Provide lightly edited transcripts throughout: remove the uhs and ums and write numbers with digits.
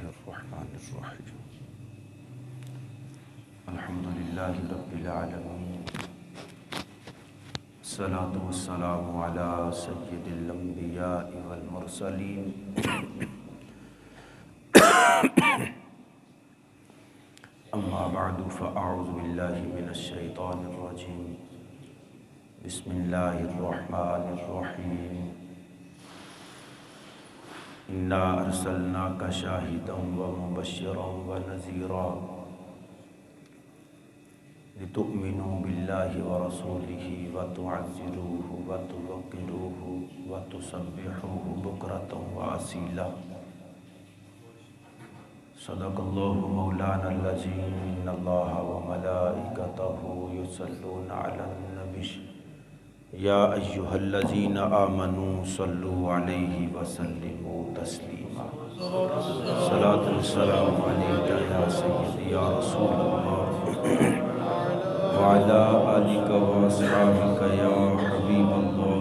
الرحمن الرحیم الحمدللہ رب العالمین الصلاة والسلام علی سید الانبیاء والمرسلین اما بعد فاعوذ باللہ من الشیطان الرجیم بسم اللہ الرحمن الرحیم انا ارسلناک شاہدا ومبشرا ونذیرا لتؤمنوا باللہ ورسولہ وتعزروہ وتوقروہ وتسبحوہ بکرۃ واصیلا صدق اللہ مولانا العظیم ان اللہ وملائکتہ یصلون علی النبی یا ایہا الذین آمنوا صلوا علیہ وسلموا تسلیما صلاۃ والسلام علیک یا سیدی یا رسول اللہ وعلی آلک واصحابک یا حبیب اللہ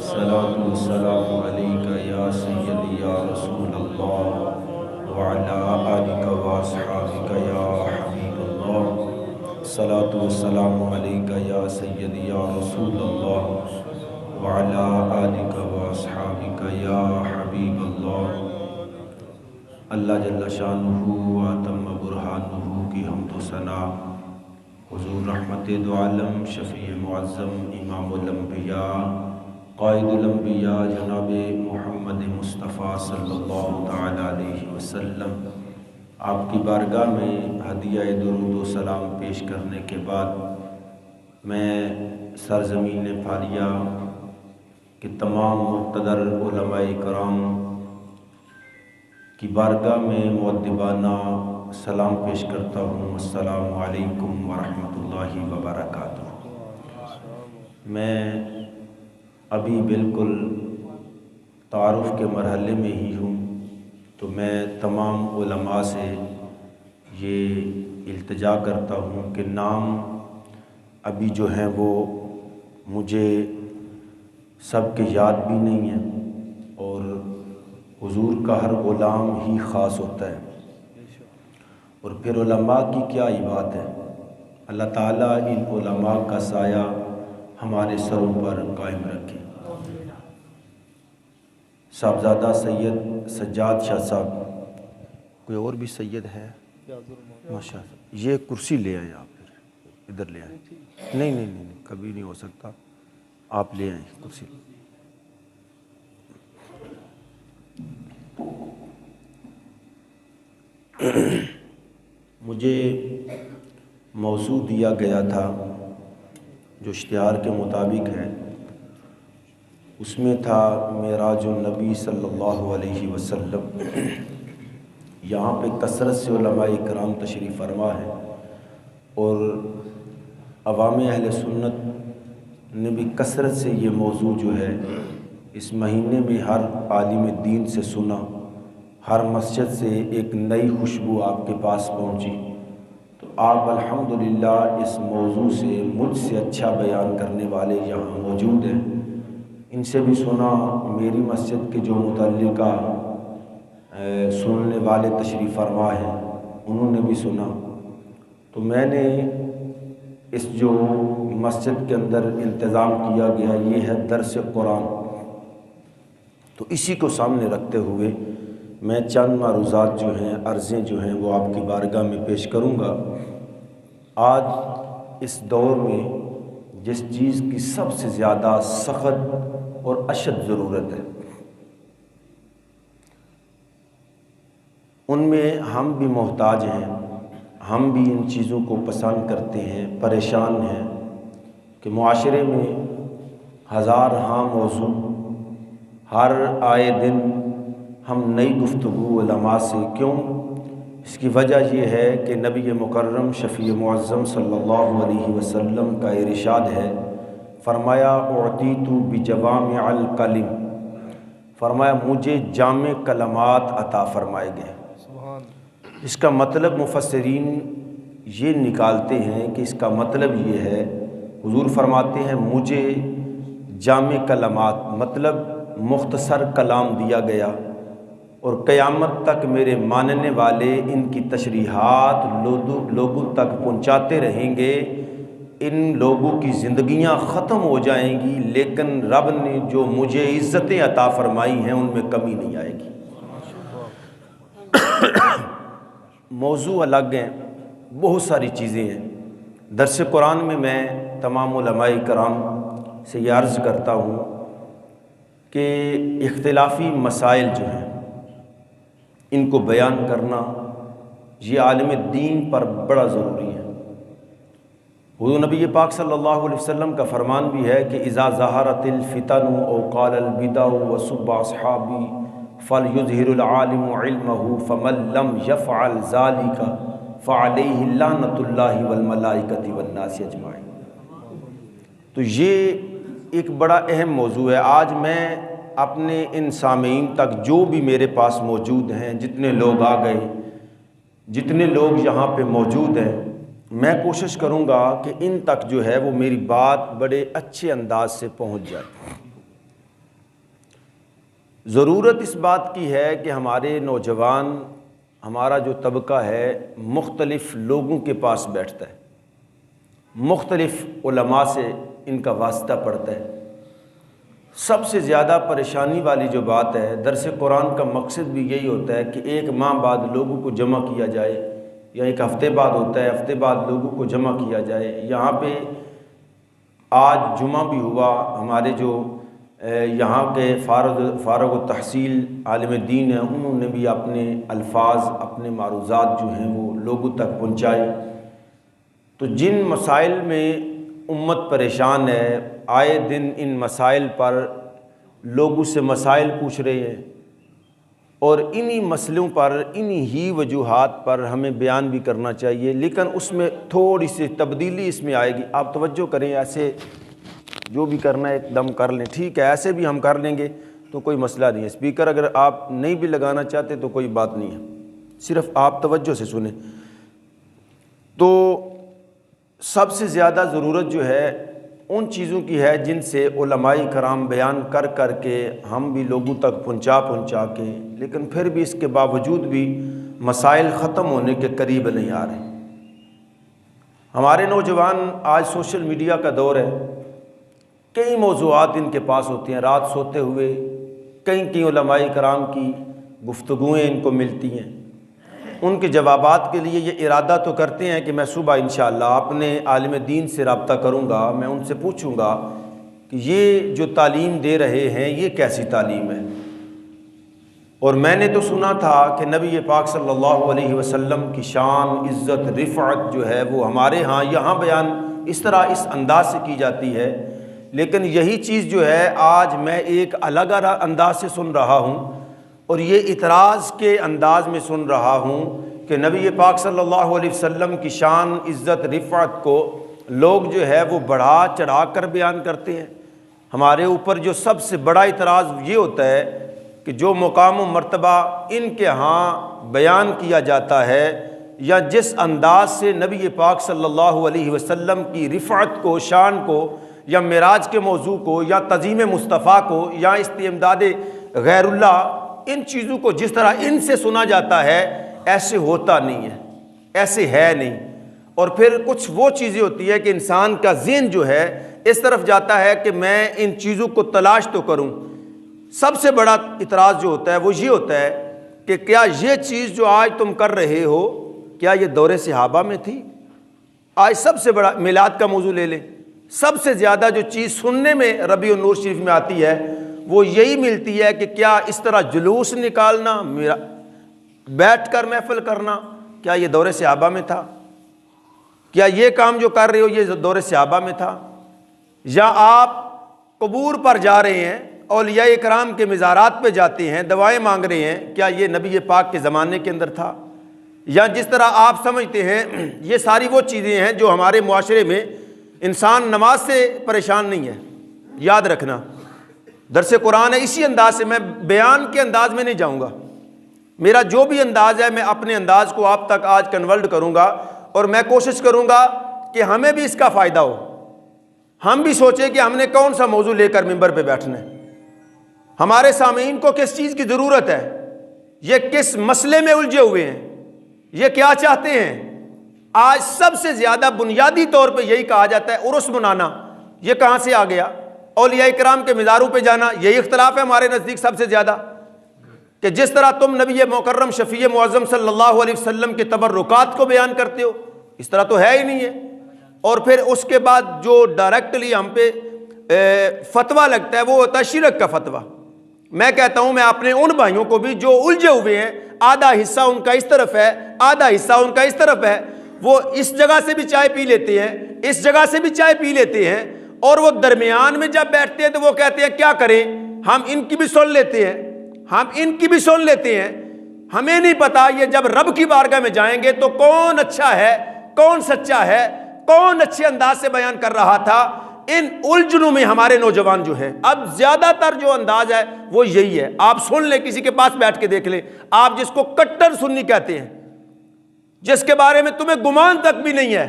صلاۃ والسلام علیک یا سیدی یا رسول اللہ وعلی آلک واصحابک یا حبیب اللہ صلاۃ والسلام علیک یا سیدی یا رسول اللہ وعلی آلک واصحابک یا حبیب اللہ۔ اللہ جل شانہ و اتم برہانہ کی حمد و ثنا حضور رحمت دو عالم شفیع معظم امام الانبیاء قائد الانبیاء جناب محمد مصطفیٰ صلی اللہ تعالی علیہ وسلم آپ کی بارگاہ میں ہدیہ درود و سلام پیش کرنے کے بعد میں سرزمین فاریہ کے تمام مقتدر علماء کرام کی بارگاہ میں مؤدبانہ سلام پیش کرتا ہوں۔ السلام علیکم ورحمۃ اللہ وبرکاتہ۔ میں ابھی بالکل تعارف کے مرحلے میں ہی ہوں، تو میں تمام علماء سے یہ التجا کرتا ہوں کہ نام ابھی جو ہیں وہ مجھے سب کے یاد بھی نہیں ہیں، اور حضور کا ہر غلام ہی خاص ہوتا ہے، اور پھر علماء کی کیا ہی بات ہے۔ اللہ تعالیٰ ان علماء کا سایہ ہمارے سروں پر قائم رکھے۔ صاحبزادہ سید سجاد شاہ صاحب، کوئی اور بھی سید ہے؟ ماشاء اللہ، یہ کرسی لے آئیں، آپ پھر ادھر لے آئیں۔ نہیں، کبھی نہیں ہو سکتا، آپ لے آئیں کرسی۔ مجھے موضوع دیا گیا تھا جو اشتہار کے مطابق ہے، اس میں تھا معراج النبی صلی اللہ علیہ وسلم۔ یہاں پہ کثرت سے علماء کرام تشریف فرما ہے، اور عوام اہل سنت نے بھی کثرت سے یہ موضوع جو ہے اس مہینے میں ہر عالم دین سے سنا، ہر مسجد سے ایک نئی خوشبو آپ کے پاس پہنچی، تو آپ الحمدللہ اس موضوع سے مجھ سے اچھا بیان کرنے والے یہاں موجود ہیں۔ ان سے بھی سنا، میری مسجد کے جو متعلقہ سننے والے تشریف فرما ہیں انہوں نے بھی سنا، تو میں نے اس جو مسجد کے اندر انتظام کیا گیا یہ ہے درس قرآن، تو اسی کو سامنے رکھتے ہوئے میں چند معروضات جو ہیں، عرضیں جو ہیں وہ آپ کی بارگاہ میں پیش کروں گا۔ آج اس دور میں جس چیز کی سب سے زیادہ سخت اور اشد ضرورت ہے، ان میں ہم بھی محتاج ہیں، ہم بھی ان چیزوں کو پسند کرتے ہیں، پریشان ہیں کہ معاشرے میں ہزار ہاں موضوع، ہر آئے دن ہم نئی گفتگو علماء سے، کیوں؟ اس کی وجہ یہ ہے کہ نبی مکرم شفیع معظم صلی اللہ علیہ وسلم کا ارشاد ہے، فرمایا اعطیت بجوامع الکلم، فرمایا مجھے جامع کلمات عطا فرمائے گئے۔ اس کا مطلب مفسرین یہ نکالتے ہیں کہ اس کا مطلب یہ ہے، حضور فرماتے ہیں مجھے جامع کلمات، مطلب مختصر کلام دیا گیا اور قیامت تک میرے ماننے والے ان کی تشریحات لوگوں تک پہنچاتے رہیں گے۔ ان لوگوں کی زندگیاں ختم ہو جائیں گی، لیکن رب نے جو مجھے عزتیں عطا فرمائی ہیں ان میں کمی نہیں آئے گی۔ موضوع الگ ہیں، بہت ساری چیزیں ہیں۔ درس قرآن میں تمام علماء کرام سے یہ عرض کرتا ہوں کہ اختلافی مسائل جو ہیں ان کو بیان کرنا یہ عالم دین پر بڑا ضروری ہے۔ حضور نبی پاک صلی اللہ علیہ وسلم کا فرمان بھی ہے کہ اذا ظہرت الفتن او قال البدع وسب اصحابی فلیظہر العالم علمہ فمن لم یفعل ذلک فعلیہ لعنۃ اللہ والملائکۃ والناس اجمعین۔ تو یہ ایک بڑا اہم موضوع ہے۔ آج میں اپنے ان سامعین تک جو بھی میرے پاس موجود ہیں، جتنے لوگ آ گئے، جتنے لوگ یہاں پہ موجود ہیں، میں کوشش کروں گا کہ ان تک جو ہے وہ میری بات بڑے اچھے انداز سے پہنچ جائے۔ ضرورت اس بات کی ہے کہ ہمارے نوجوان، ہمارا جو طبقہ ہے، مختلف لوگوں کے پاس بیٹھتا ہے، مختلف علماء سے ان کا واسطہ پڑتا ہے۔ سب سے زیادہ پریشانی والی جو بات ہے، درس قرآن کا مقصد بھی یہی ہوتا ہے کہ ایک ماہ بعد لوگوں کو جمع کیا جائے، یا ایک ہفتے بعد ہوتا ہے، ہفتے بعد لوگوں کو جمع کیا جائے۔ یہاں پہ آج جمعہ بھی ہوا، ہمارے جو یہاں کے فارغ التحصیل عالم دین ہیں، انہوں نے بھی اپنے الفاظ، اپنے معروضات جو ہیں وہ لوگوں تک پہنچائے۔ تو جن مسائل میں امت پریشان ہے، آئے دن ان مسائل پر لوگوں سے مسائل پوچھ رہے ہیں، اور انہی مسئلوں پر، انہی ہی وجوہات پر ہمیں بیان بھی کرنا چاہیے، لیکن اس میں تھوڑی سی تبدیلی اس میں آئے گی۔ آپ توجہ کریں، ایسے جو بھی کرنا ہے ایک دم کر لیں، ٹھیک ہے، ایسے بھی ہم کر لیں گے تو کوئی مسئلہ نہیں ہے۔ اسپیکر اگر آپ نہیں بھی لگانا چاہتے تو کوئی بات نہیں ہے، صرف آپ توجہ سے سنیں۔ تو سب سے زیادہ ضرورت جو ہے ان چیزوں کی ہے جن سے علماء کرام بیان کر کر کے ہم بھی لوگوں تک پہنچا کے، لیکن پھر بھی اس کے باوجود بھی مسائل ختم ہونے کے قریب نہیں آ رہے۔ ہمارے نوجوان، آج سوشل میڈیا کا دور ہے، کئی موضوعات ان کے پاس ہوتی ہیں، رات سوتے ہوئے کئی علماء کرام کی گفتگویں ان کو ملتی ہیں۔ ان کے جوابات کے لیے یہ ارادہ تو کرتے ہیں کہ میں صبح انشاءاللہ اپنے عالم دین سے رابطہ کروں گا، میں ان سے پوچھوں گا کہ یہ جو تعلیم دے رہے ہیں یہ کیسی تعلیم ہے۔ اور میں نے تو سنا تھا کہ نبی پاک صلی اللہ علیہ وسلم کی شان، عزت، رفعت جو ہے وہ ہمارے ہاں یہاں بیان اس طرح اس انداز سے کی جاتی ہے، لیکن یہی چیز جو ہے آج میں ایک الگ انداز سے سن رہا ہوں، اور یہ اعتراض کے انداز میں سن رہا ہوں کہ نبی پاک صلی اللہ علیہ وسلم کی شان، عزت، رفعت کو لوگ جو ہے وہ بڑھا چڑھا کر بیان کرتے ہیں۔ ہمارے اوپر جو سب سے بڑا اعتراض یہ ہوتا ہے کہ جو مقام و مرتبہ ان کے ہاں بیان کیا جاتا ہے، یا جس انداز سے نبی پاک صلی اللہ علیہ وسلم کی رفعت کو، شان کو، یا معراج کے موضوع کو، یا تعظیم مصطفیٰ کو، یا استمداد غیر اللہ، ان چیزوں کو جس طرح ان سے سنا جاتا ہے ایسے ہوتا نہیں ہے، ایسے ہے نہیں۔ اور پھر کچھ وہ چیزیں ہوتی ہے کہ انسان کا ذہن جو ہے اس طرف جاتا ہے کہ میں ان چیزوں کو تلاش تو کروں۔ سب سے بڑا اعتراض جو ہوتا ہے وہ یہ ہوتا ہے کہ کیا یہ چیز جو آج تم کر رہے ہو کیا یہ دور صحابہ میں تھی؟ آج سب سے بڑا میلاد کا موضوع لے لیں، سب سے زیادہ جو چیز سننے میں ربیع النور شریف میں آتی ہے وہ یہی ملتی ہے کہ کیا اس طرح جلوس نکالنا، بیٹھ کر محفل کرنا، کیا یہ دور صحابہ میں تھا؟ کیا یہ کام جو کر رہے ہو یہ دور صحابہ میں تھا؟ یا آپ قبور پر جا رہے ہیں، اولیاء کرام کے مزارات پہ جاتے ہیں، دعائیں مانگ رہے ہیں، کیا یہ نبی پاک کے زمانے کے اندر تھا؟ یا جس طرح آپ سمجھتے ہیں یہ ساری وہ چیزیں ہیں جو ہمارے معاشرے میں انسان نماز سے پریشان نہیں ہے۔ یاد رکھنا درس قرآن ہے، اسی انداز سے، میں بیان کے انداز میں نہیں جاؤں گا، میرا جو بھی انداز ہے میں اپنے انداز کو آپ تک آج کنورٹ کروں گا، اور میں کوشش کروں گا کہ ہمیں بھی اس کا فائدہ ہو، ہم بھی سوچیں کہ ہم نے کون سا موضوع لے کر ممبر پہ بیٹھنا ہے، ہمارے سامعین کو کس چیز کی ضرورت ہے۔ یہ کس مسئلے میں الجھے ہوئے ہیں, یہ کیا چاہتے ہیں. آج سب سے زیادہ بنیادی طور پہ یہی کہا جاتا ہے عرس منانا, یہ کہاں سے آ گیا؟ اولیاء کرام کے مزاروں پہ جانا, یہی اختلاف ہے ہمارے نزدیک سب سے زیادہ, کہ جس طرح تم نبی مکرم شفیع معظم صلی اللہ علیہ وسلم کے تبرکات کو بیان کرتے ہو, اس طرح تو ہے ہی نہیں ہے. اور پھر اس کے بعد جو ڈائریکٹلی ہم پہ فتویٰ لگتا ہے وہ ہوتا ہے شرک کا فتویٰ. میں کہتا ہوں میں اپنے ان بھائیوں کو بھی جو الجھے ہوئے ہیں, آدھا حصہ ان کا اس طرف ہے, آدھا حصہ ان کا اس طرف ہے, وہ اس جگہ سے بھی چائے پی لیتے ہیں, اس جگہ سے بھی چائے پی لیتے ہیں, اور وہ درمیان میں جب بیٹھتے ہیں تو وہ کہتے ہیں کیا کریں, ہم ان کی بھی سن لیتے ہیں, ہم ان کی بھی سن لیتے ہیں. ہمیں نہیں پتا یہ جب رب کی بارگاہ میں جائیں گے تو کون اچھا ہے, کون سچا ہے, کون اچھے انداز سے بیان کر رہا تھا. ان الجھنوں میں ہمارے نوجوان جو ہیں, اب زیادہ تر جو انداز ہے وہ یہی ہے. آپ سن لیں, کسی کے پاس بیٹھ کے دیکھ لیں, آپ جس کو کٹر سنی کہتے ہیں, جس کے بارے میں تمہیں گمان تک بھی نہیں ہے,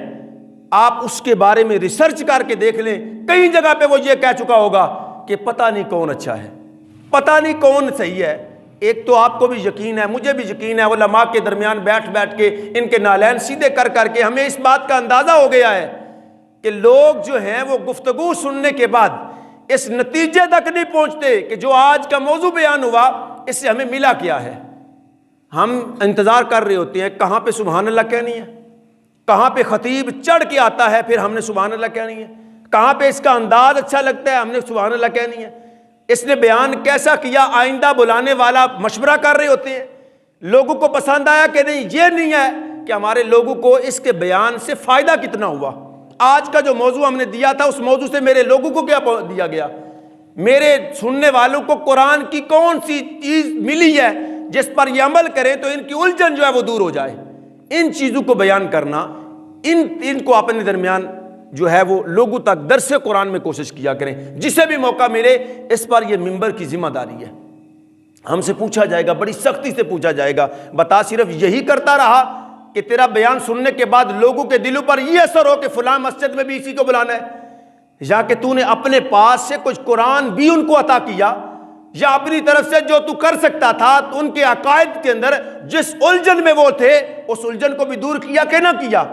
آپ اس کے بارے میں ریسرچ کر کے دیکھ لیں, کئی جگہ پہ وہ یہ کہہ چکا ہوگا کہ پتہ نہیں کون اچھا ہے, پتہ نہیں کون صحیح ہے. ایک تو آپ کو بھی یقین ہے, مجھے بھی یقین ہے, علماء کے درمیان بیٹھ بیٹھ کے ان کے نالین سیدھے کر کر کے ہمیں اس بات کا اندازہ ہو گیا ہے کہ لوگ جو ہیں وہ گفتگو سننے کے بعد اس نتیجے تک نہیں پہنچتے کہ جو آج کا موضوع بیان ہوا اس سے ہمیں ملا کیا ہے. ہم انتظار کر رہے ہوتے ہیں کہاں پہ سبحان اللہ کہنی ہے, کہاں پہ خطیب چڑھ کے آتا ہے پھر ہم نے سبحان اللہ کہنی ہے, کہاں پہ اس کا انداز اچھا لگتا ہے ہم نے سبحان اللہ کہنی ہے, اس نے بیان کیسا کیا آئندہ بلانے والا مشورہ کر رہے ہوتے ہیں, لوگوں کو پسند آیا کہ نہیں. یہ نہیں ہے کہ ہمارے لوگوں کو اس کے بیان سے فائدہ کتنا ہوا. آج کا جو موضوع ہم نے دیا تھا اس موضوع سے میرے لوگوں کو کیا دیا گیا, میرے سننے والوں کو قرآن کی کون سی چیز ملی ہے جس پر یہ عمل کریں تو ان کی الجھن جو ہے وہ دور ہو جائے. ان چیزوں کو بیان کرنا, ان کو اپنے درمیان جو ہے وہ لوگوں تک درس قرآن میں کوشش کیا کریں. جسے بھی موقع ملے اس پر یہ منبر کی ذمہ داری ہے. ہم سے پوچھا جائے گا, بڑی سختی سے پوچھا جائے گا, بتا صرف یہی کرتا رہا کہ تیرا بیان سننے کے بعد لوگوں کے دلوں پر یہ اثر ہو کہ فلاں مسجد میں بھی اسی کو بلانا ہے, یا کہ تو نے اپنے پاس سے کچھ قرآن بھی ان کو عطا کیا, یا اپنی طرف سے جو تو کر سکتا تھا تو ان کے عقائد کے اندر جس الجھن میں وہ تھے اس الجھن کو بھی دور کیا کہ نہ کیا.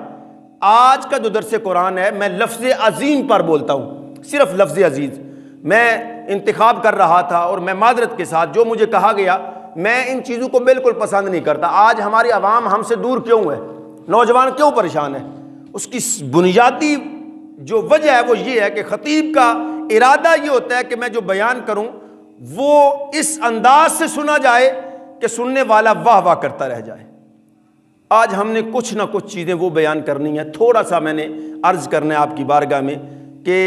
آج کا جو درس قرآن ہے, میں لفظ عظیم پر بولتا ہوں, صرف لفظ عزیز. میں انتخاب کر رہا تھا اور میں معذرت کے ساتھ جو مجھے کہا گیا, میں ان چیزوں کو بالکل پسند نہیں کرتا. آج ہماری عوام ہم سے دور کیوں ہے, نوجوان کیوں پریشان ہے؟ اس کی بنیادی جو وجہ ہے وہ یہ ہے کہ خطیب کا ارادہ یہ ہوتا ہے کہ میں جو بیان کروں وہ اس انداز سے سنا جائے کہ سننے والا واہ واہ کرتا رہ جائے. آج ہم نے کچھ نہ کچھ چیزیں وہ بیان کرنی ہے. تھوڑا سا میں نے عرض کرنا ہے آپ کی بارگاہ میں کہ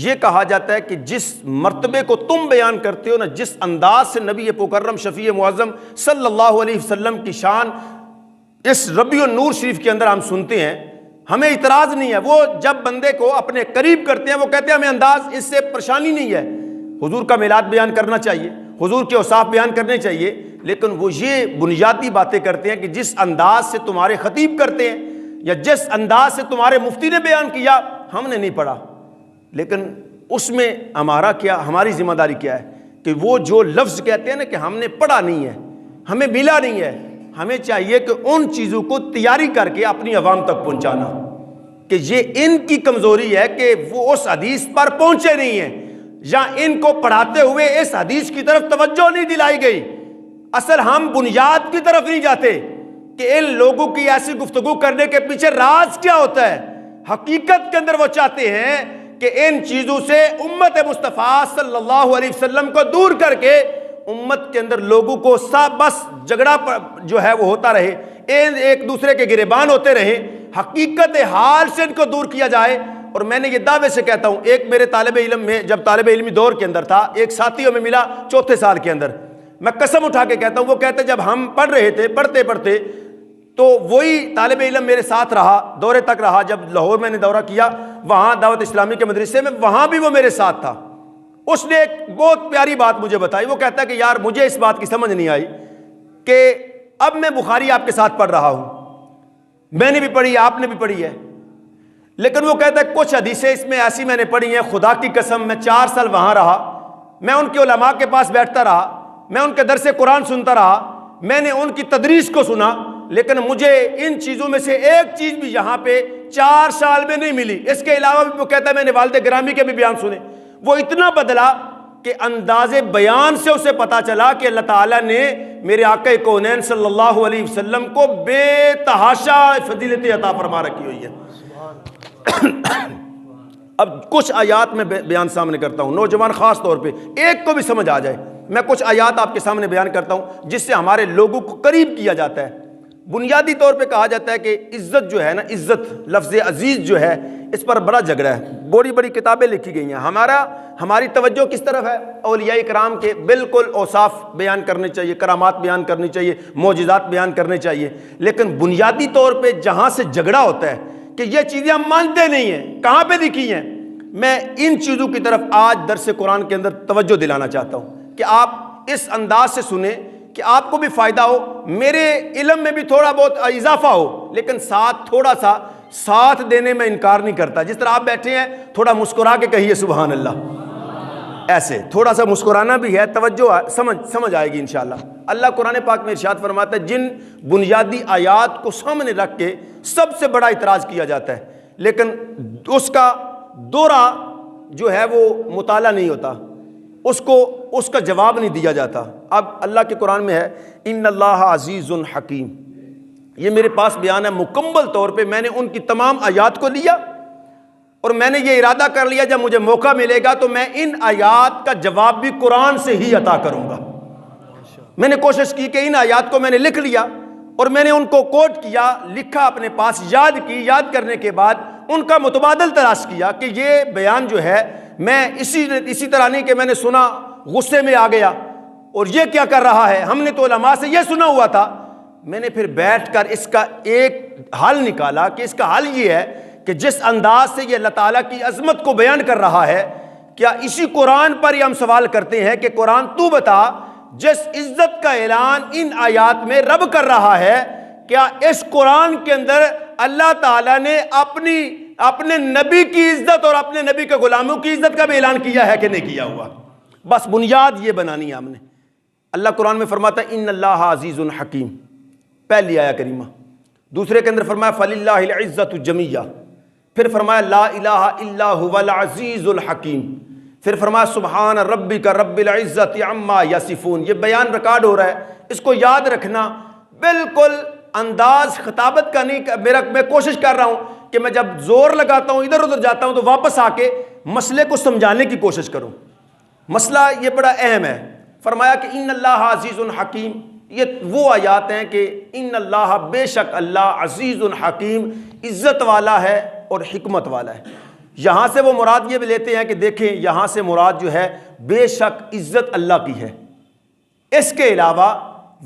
یہ کہا جاتا ہے کہ جس مرتبے کو تم بیان کرتے ہو نا, جس انداز سے نبی مکرم شفیع معظم صلی اللہ علیہ وسلم کی شان اس ربیع النور شریف کے اندر ہم سنتے ہیں, ہمیں اعتراض نہیں ہے. وہ جب بندے کو اپنے قریب کرتے ہیں وہ کہتے ہیں ہمیں انداز اس سے پریشانی نہیں ہے, حضور کا میلاد بیان کرنا چاہیے, حضور کے اوصاف بیان کرنے چاہیے, لیکن وہ یہ بنیادی باتیں کرتے ہیں کہ جس انداز سے تمہارے خطیب کرتے ہیں یا جس انداز سے تمہارے مفتی نے بیان کیا ہم نے نہیں پڑھا. لیکن اس میں ہمارا کیا, ہماری ذمہ داری کیا ہے کہ وہ جو لفظ کہتے ہیں نا کہ ہم نے پڑھا نہیں ہے, ہمیں ملا نہیں ہے, ہمیں چاہیے کہ ان چیزوں کو تیاری کر کے اپنی عوام تک پہنچانا کہ یہ ان کی کمزوری ہے کہ وہ اس حدیث پر پہنچے نہیں ہیں, یا ان کو پڑھاتے ہوئے اس حدیث کی طرف توجہ نہیں دلائی گئی. اصل ہم بنیاد کی طرف نہیں جاتے کہ ان لوگوں کی ایسی گفتگو کرنے کے پیچھے راز کیا ہوتا ہے. حقیقت کے اندر وہ چاہتے ہیں کہ ان چیزوں سے امت مصطفیٰ صلی اللہ علیہ وسلم کو دور کر کے امت کے اندر لوگوں کو بس جھگڑا جو ہے وہ ہوتا رہے, ایک دوسرے کے گریبان ہوتے رہے, حقیقت حال سے ان کو دور کیا جائے. اور میں نے یہ دعوے سے کہتا ہوں, ایک میرے طالب علم میں جب طالب علمی دور کے اندر تھا, ایک ساتھیوں میں ملا چوتھے سال کے اندر, میں قسم اٹھا کے کہتا ہوں, وہ کہتے جب ہم پڑھ رہے تھے پڑھتے پڑھتے تو وہی طالب علم میرے ساتھ رہا, دورے تک رہا. جب لاہور میں نے دورہ کیا وہاں دعوت اسلامی کے مدرسے میں, وہاں بھی وہ میرے ساتھ تھا. اس نے ایک بہت پیاری بات مجھے بتائی. وہ کہتا ہے کہ یار مجھے اس بات کی سمجھ نہیں آئی کہ اب میں بخاری آپ کے ساتھ پڑھ رہا ہوں, میں نے بھی پڑھی, آپ نے بھی پڑھی ہے, لیکن وہ کہتا ہے کچھ حدیثیں اس میں ایسی میں نے پڑھی ہیں, خدا کی قسم میں 4 سال وہاں رہا, میں ان کے علماء کے پاس بیٹھتا رہا, میں ان کے درس قرآن سنتا رہا, میں نے ان کی تدریس کو سنا، لیکن مجھے ان چیزوں میں سے ایک چیز بھی یہاں پہ 4 سال میں نہیں ملی۔ اس کے علاوہ بھی وہ کہتا ہے میں نے والد گرامی کے بھی بیان سنے، وہ اتنا بدلا کہ انداز بیان سے اسے پتا چلا کہ اللہ تعالیٰ نے میرے آقا کونین صلی اللہ علیہ وسلم کو بے تحاشا فضیلت عطا فرما رکھی ہوئی ہے۔ اب کچھ آیات میں بیان سامنے کرتا ہوں، نوجوان خاص طور پہ ایک کو بھی سمجھ آ جائے، میں کچھ آیات آپ کے سامنے بیان کرتا ہوں جس سے ہمارے لوگوں کو قریب کیا جاتا ہے۔ بنیادی طور پہ کہا جاتا ہے کہ عزت جو ہے نا، عزت لفظ عزیز جو ہے، اس پر بڑا جھگڑا ہے، بڑی بڑی کتابیں لکھی گئی ہیں۔ ہماری توجہ کس طرف ہے؟ اولیاء کرام کے بالکل اوصاف بیان کرنے چاہیے، کرامات بیان کرنی چاہیے، معجزات بیان کرنے چاہیے، لیکن بنیادی طور پہ جہاں سے جھگڑا ہوتا ہے کہ یہ چیزیں ہم مانتے نہیں ہیں، کہاں پہ لکھی ہیں، میں ان چیزوں کی طرف آج درس قرآن کے اندر توجہ دلانا چاہتا ہوں کہ آپ اس انداز سے سنیں کہ آپ کو بھی فائدہ ہو، میرے علم میں بھی تھوڑا بہت اضافہ ہو، لیکن ساتھ تھوڑا سا ساتھ دینے میں انکار نہیں کرتا۔ جس طرح آپ بیٹھے ہیں تھوڑا مسکرا کے کہیے سبحان اللہ، ایسے تھوڑا سا مسکرانا بھی ہے، توجہ سمجھ آئے گی انشاءاللہ۔ اللہ قرآن پاک میں ارشاد فرماتا ہے جن بنیادی آیات کو سامنے رکھ کے سب سے بڑا اعتراض کیا جاتا ہے، لیکن اس کا دورہ جو ہے وہ مطالعہ نہیں ہوتا، اس کا جواب نہیں دیا جاتا۔ اب اللہ کے قرآن میں ہے ان اللہ عزیز حکیم، یہ میرے پاس بیان ہے مکمل طور پہ، میں نے ان کی تمام آیات کو لیا اور میں نے یہ ارادہ کر لیا جب مجھے موقع ملے گا تو میں ان آیات کا جواب بھی قرآن سے ہی عطا کروں گا۔ میں نے کوشش کی کہ ان آیات کو میں نے لکھ لیا اور میں نے ان کو کوٹ کیا، لکھا اپنے پاس، یاد کی، یاد کرنے کے بعد ان کا متبادل تلاش کیا کہ یہ بیان جو ہے میں اسی طرح نہیں کہ میں نے سنا غصے میں آ گیا اور یہ کیا کر رہا ہے، ہم نے تو علماء سے یہ سنا ہوا تھا۔ میں نے پھر بیٹھ کر اس کا ایک حل نکالا کہ اس کا حل یہ ہے کہ جس انداز سے یہ اللہ تعالیٰ کی عظمت کو بیان کر رہا ہے، کیا اسی قرآن پر ہی ہم سوال کرتے ہیں کہ قرآن تو بتا جس عزت کا اعلان ان آیات میں رب کر رہا ہے، کیا اس قرآن کے اندر اللہ تعالیٰ نے اپنے نبی کی عزت اور اپنے نبی کے غلاموں کی عزت کا بھی اعلان کیا ہے کہ نہیں کیا ہوا؟ بس بنیاد یہ بنانی ہے ہم نے۔ اللہ قرآن میں فرماتا ہے ان اللہ عزیز حکیم، پہلی آیہ کریمہ۔ دوسرے کے اندر فرمایا فَلِلَّهِ الْعِزَّةُ جَمِيعًا، پھر فرمایا لا الہ الا هو العزیز الحکیم، پھر فرمایا سبحان ربک رب العزت عما یصفون۔ یہ بیان ریکارڈ ہو رہا ہے، اس کو یاد رکھنا، بالکل انداز خطابت کا نہیں، میں کوشش کر رہا ہوں کہ میں جب زور لگاتا ہوں ادھر ادھر جاتا ہوں تو واپس آ کے مسئلے کو سمجھانے کی کوشش کروں۔ مسئلہ یہ بڑا اہم ہے۔ فرمایا کہ ان اللہ عزیز حکیم، یہ وہ آیات ہیں کہ ان اللہ، بے شک اللہ، عزیز حکیم، عزت والا ہے اور حکمت والا ہے۔ یہاں سے وہ مراد یہ بھی لیتے ہیں کہ دیکھیں یہاں سے مراد جو ہے بے شک عزت اللہ کی ہے، اس کے علاوہ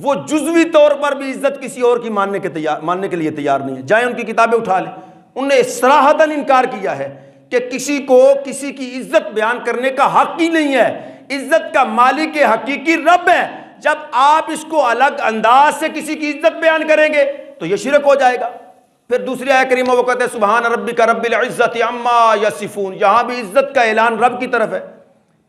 وہ جزوی طور پر بھی عزت کسی اور کی ماننے کے لیے تیار نہیں ہے۔ جائیں ان کی کتابیں اٹھا لیں، انہوں نے صراحتاً انکار کیا ہے کہ کسی کو کسی کی عزت بیان کرنے کا حق ہی نہیں ہے، عزت کا مالک حقیقی رب ہے۔ جب آپ اس کو الگ انداز سے کسی کی عزت بیان کریں گے تو یہ شرک ہو جائے گا۔ پھر دوسری آیہ کریمہ وہ کہتے ہیں سبحان ربک رب العزت عما یصفون، یہاں بھی عزت کا اعلان رب کی طرف ہے۔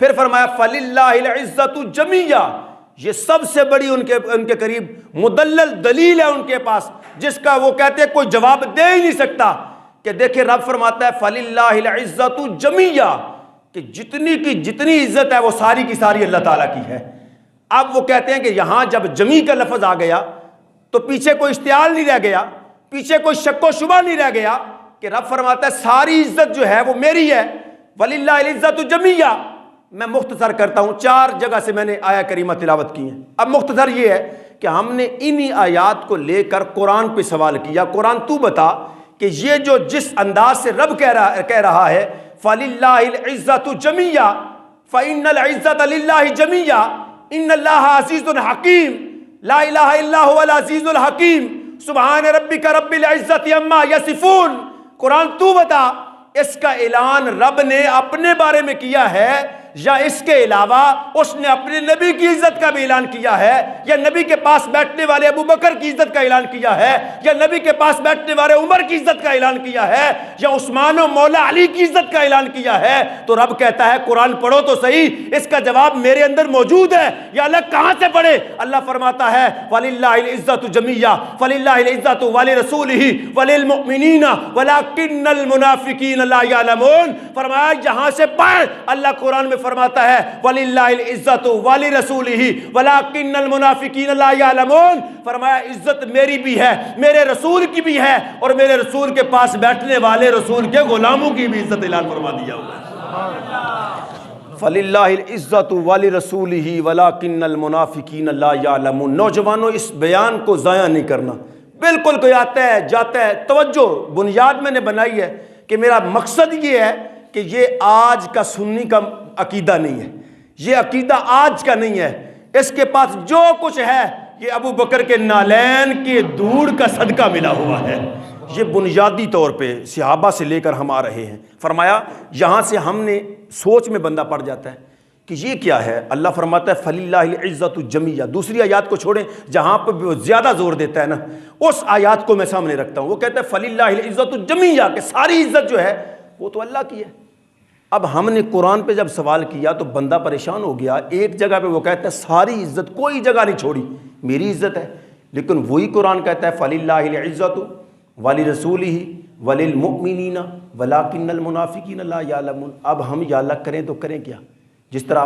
پھر فرمایا فَلِلَّهِ الْعِزَّةُ جَمِيعًا، یہ سب سے بڑی ان کے قریب مدلل دلیل ہے ان کے پاس، جس کا وہ کہتے ہیں کوئی جواب دے ہی نہیں سکتا، کہ دیکھیں رب فرماتا ہے فَلِلَّهِ الْعِزَّةُ جَمِيعًا، کہ جتنی کی جتنی عزت ہے وہ ساری کی ساری اللہ تعالیٰ کی ہے۔ اب وہ کہتے ہیں کہ یہاں جب جمی کا لفظ آ گیا تو پیچھے کوئی اشتعال نہیں رہ گیا، پیچھے کوئی شک و شبہ نہیں رہ گیا، کہ رب فرماتا ہے ساری عزت جو ہے وہ میری ہے، وَلِلَّهِ الْعِزَّةُ جَمِيعًا۔ میں مختصر کرتا ہوں، 4 جگہ سے میں نے آیہ کریمہ تلاوت کی ہیں۔ اب مختصر یہ ہے کہ ہم نے انہی آیات کو لے کر قرآن پہ سوال کیا، قرآن تو بتا کہ یہ جو جس انداز سے رب کہہ رہا ہے فَلِلَّهِ الْعِزَّةُ جَمِيعًا فَإِنَّ الْعِزَّةَ لِلَّهِ جَمِيعًا ان اللہ عزیز حکیم، لا الہ الا هو العزیز الحکیم، سبحان ربک رب العزت عما یصفون۔ قرآن تو بتا، اس کا اعلان رب نے اپنے بارے میں کیا ہے یا اس کے علاوہ اس نے اپنے نبی کی عزت کا بھی اعلان کیا ہے، یا نبی کے پاس بیٹھنے والے ابو بکر کی عزت کا اعلان کیا ہے، یا نبی کے پاس بیٹھنے والے عمر کی عزت کا اعلان کیا ہے، یا عثمان و مولا علی کی عزت کا اعلان کیا ہے، تو رب کہتا ہے قرآن پڑھو تو صحیح، اس کا جواب میرے اندر موجود ہے، یا اللہ کہاں سے پڑھے؟ اللہ فرماتا ہے وَلِلَّهِ الْعِزَّةُ جَمِيعًا فَلِلَّهِ الْعِزَّةُ وَلِرَسُولِهِ وَلِلْمُؤْمِنِينَ وَلَكِنَّ الْمُنَافِقِينَ لَا يَعْلَمُونَ۔ فرمایا یہاں سے پڑھ، اللہ قرآن میں فرماتا ہے وَلِلَّهِ الْعِزَّةُ وَلِرَسُولِهِ وَلَكِنَّ الْمُنَافِقِينَ لَا يَعْلَمُونَ۔ فرمایا عزت میری بھی ہے، میرے رسول کی بھی ہے، اور میرے رسول کے پاس بیٹھنے والے رسول کے غلاموں کی بھی عزت اعلان فرما دیا ہوا ہے۔ فَلِلَّهِ الْعِزَّةُ وَلِرَسُولِهِ وَلَكِنَّ الْمُنَافِقِينَ لَا يَعْلَمُونَ۔ نوجوانوں اس بیان کو ضائع نہیں کرنا، بالکل کوئی آتا ہے جاتا ہے، توجہ بنیاد میں نے بنائی ہے کہ میرا مقصد یہ ہے کہ یہ آج کا سنی کا عقیدہ نہیں ہے، یہ عقیدہ آج کا نہیں ہے، اس کے پاس جو کچھ ہے یہ ابو بکر کے نالین کے دھوڑ کا صدقہ ملا ہوا ہے۔ یہ بنیادی طور پہ صحابہ سے لے کر ہم آ رہے ہیں۔ فرمایا یہاں سے ہم نے سوچ میں بندہ پڑ جاتا ہے کہ یہ کیا ہے۔ اللہ فرماتا ہے فَلِلَّهِ الْعِزَّةُ جَمِيعًا، دوسری آیات کو چھوڑیں جہاں پہ وہ زیادہ زور دیتا ہے نا، اس آیات کو میں سامنے رکھتا ہوں۔ وہ کہتا ہے فَلِلَّهِ الْعِزَّةُ جَمِيعًا، کہ ساری عزت جو ہے وہ تو اللہ کی ہے۔ اب ہم نے قرآن پہ جب سوال کیا تو بندہ پریشان ہو گیا، ایک جگہ پہ وہ کہتا ہے ساری عزت، کوئی جگہ نہیں چھوڑی، میری عزت ہے، لیکن وہی قرآن کہتا ہے فَلِلَّهِ الْعِزَّةُ وَلِرَسُولِهِ وَلِلْمُؤْمِنِينَ وَلَكِنَّ الْمُنَافِقِينَ لَا يَعْلَمُونَ۔ اب ہم یا اللہ کریں تو کریں کیا؟ جس طرح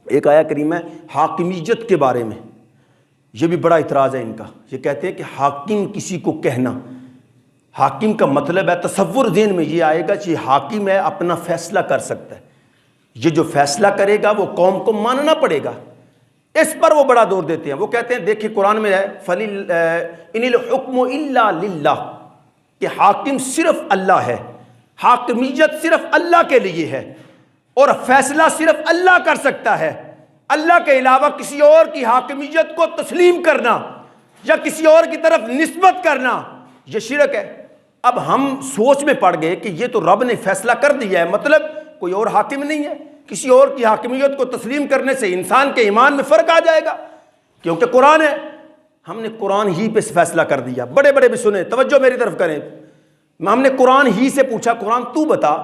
ایک آیا کریم ہے حاکمیت کے بارے میں، یہ بھی بڑا اعتراض ہے ان کا، یہ کہتے ہیں کہ حاکم کسی کو کہنا، حاکم کا مطلب ہے، تصور ذہن میں یہ آئے گا کہ حاکم ہے اپنا فیصلہ کر سکتا ہے، یہ جو فیصلہ کرے گا وہ قوم کو ماننا پڑے گا، اس پر وہ بڑا دور دیتے ہیں۔ وہ کہتے ہیں دیکھیں قرآن میں ہے إِنِ الْحُكْمُ إِلَّا لِلَّهِ، کہ حاکم صرف اللہ ہے، حاکمیت صرف اللہ کے لیے ہے، اور فیصلہ صرف اللہ کر سکتا ہے۔ اللہ کے علاوہ کسی اور کی حاکمیت کو تسلیم کرنا یا کسی اور کی طرف نسبت کرنا یہ شرک ہے۔ اب ہم سوچ میں پڑ گئے کہ یہ تو رب نے فیصلہ کر دیا ہے، مطلب کوئی اور حاکم نہیں ہے، کسی اور کی حاکمیت کو تسلیم کرنے سے انسان کے ایمان میں فرق آ جائے گا، کیونکہ قرآن ہے، ہم نے قرآن ہی پہ فیصلہ کر دیا۔ بڑے بڑے بھی سنیں، توجہ میری طرف کریں، ہم نے قرآن ہی سے پوچھا قرآن تو بتا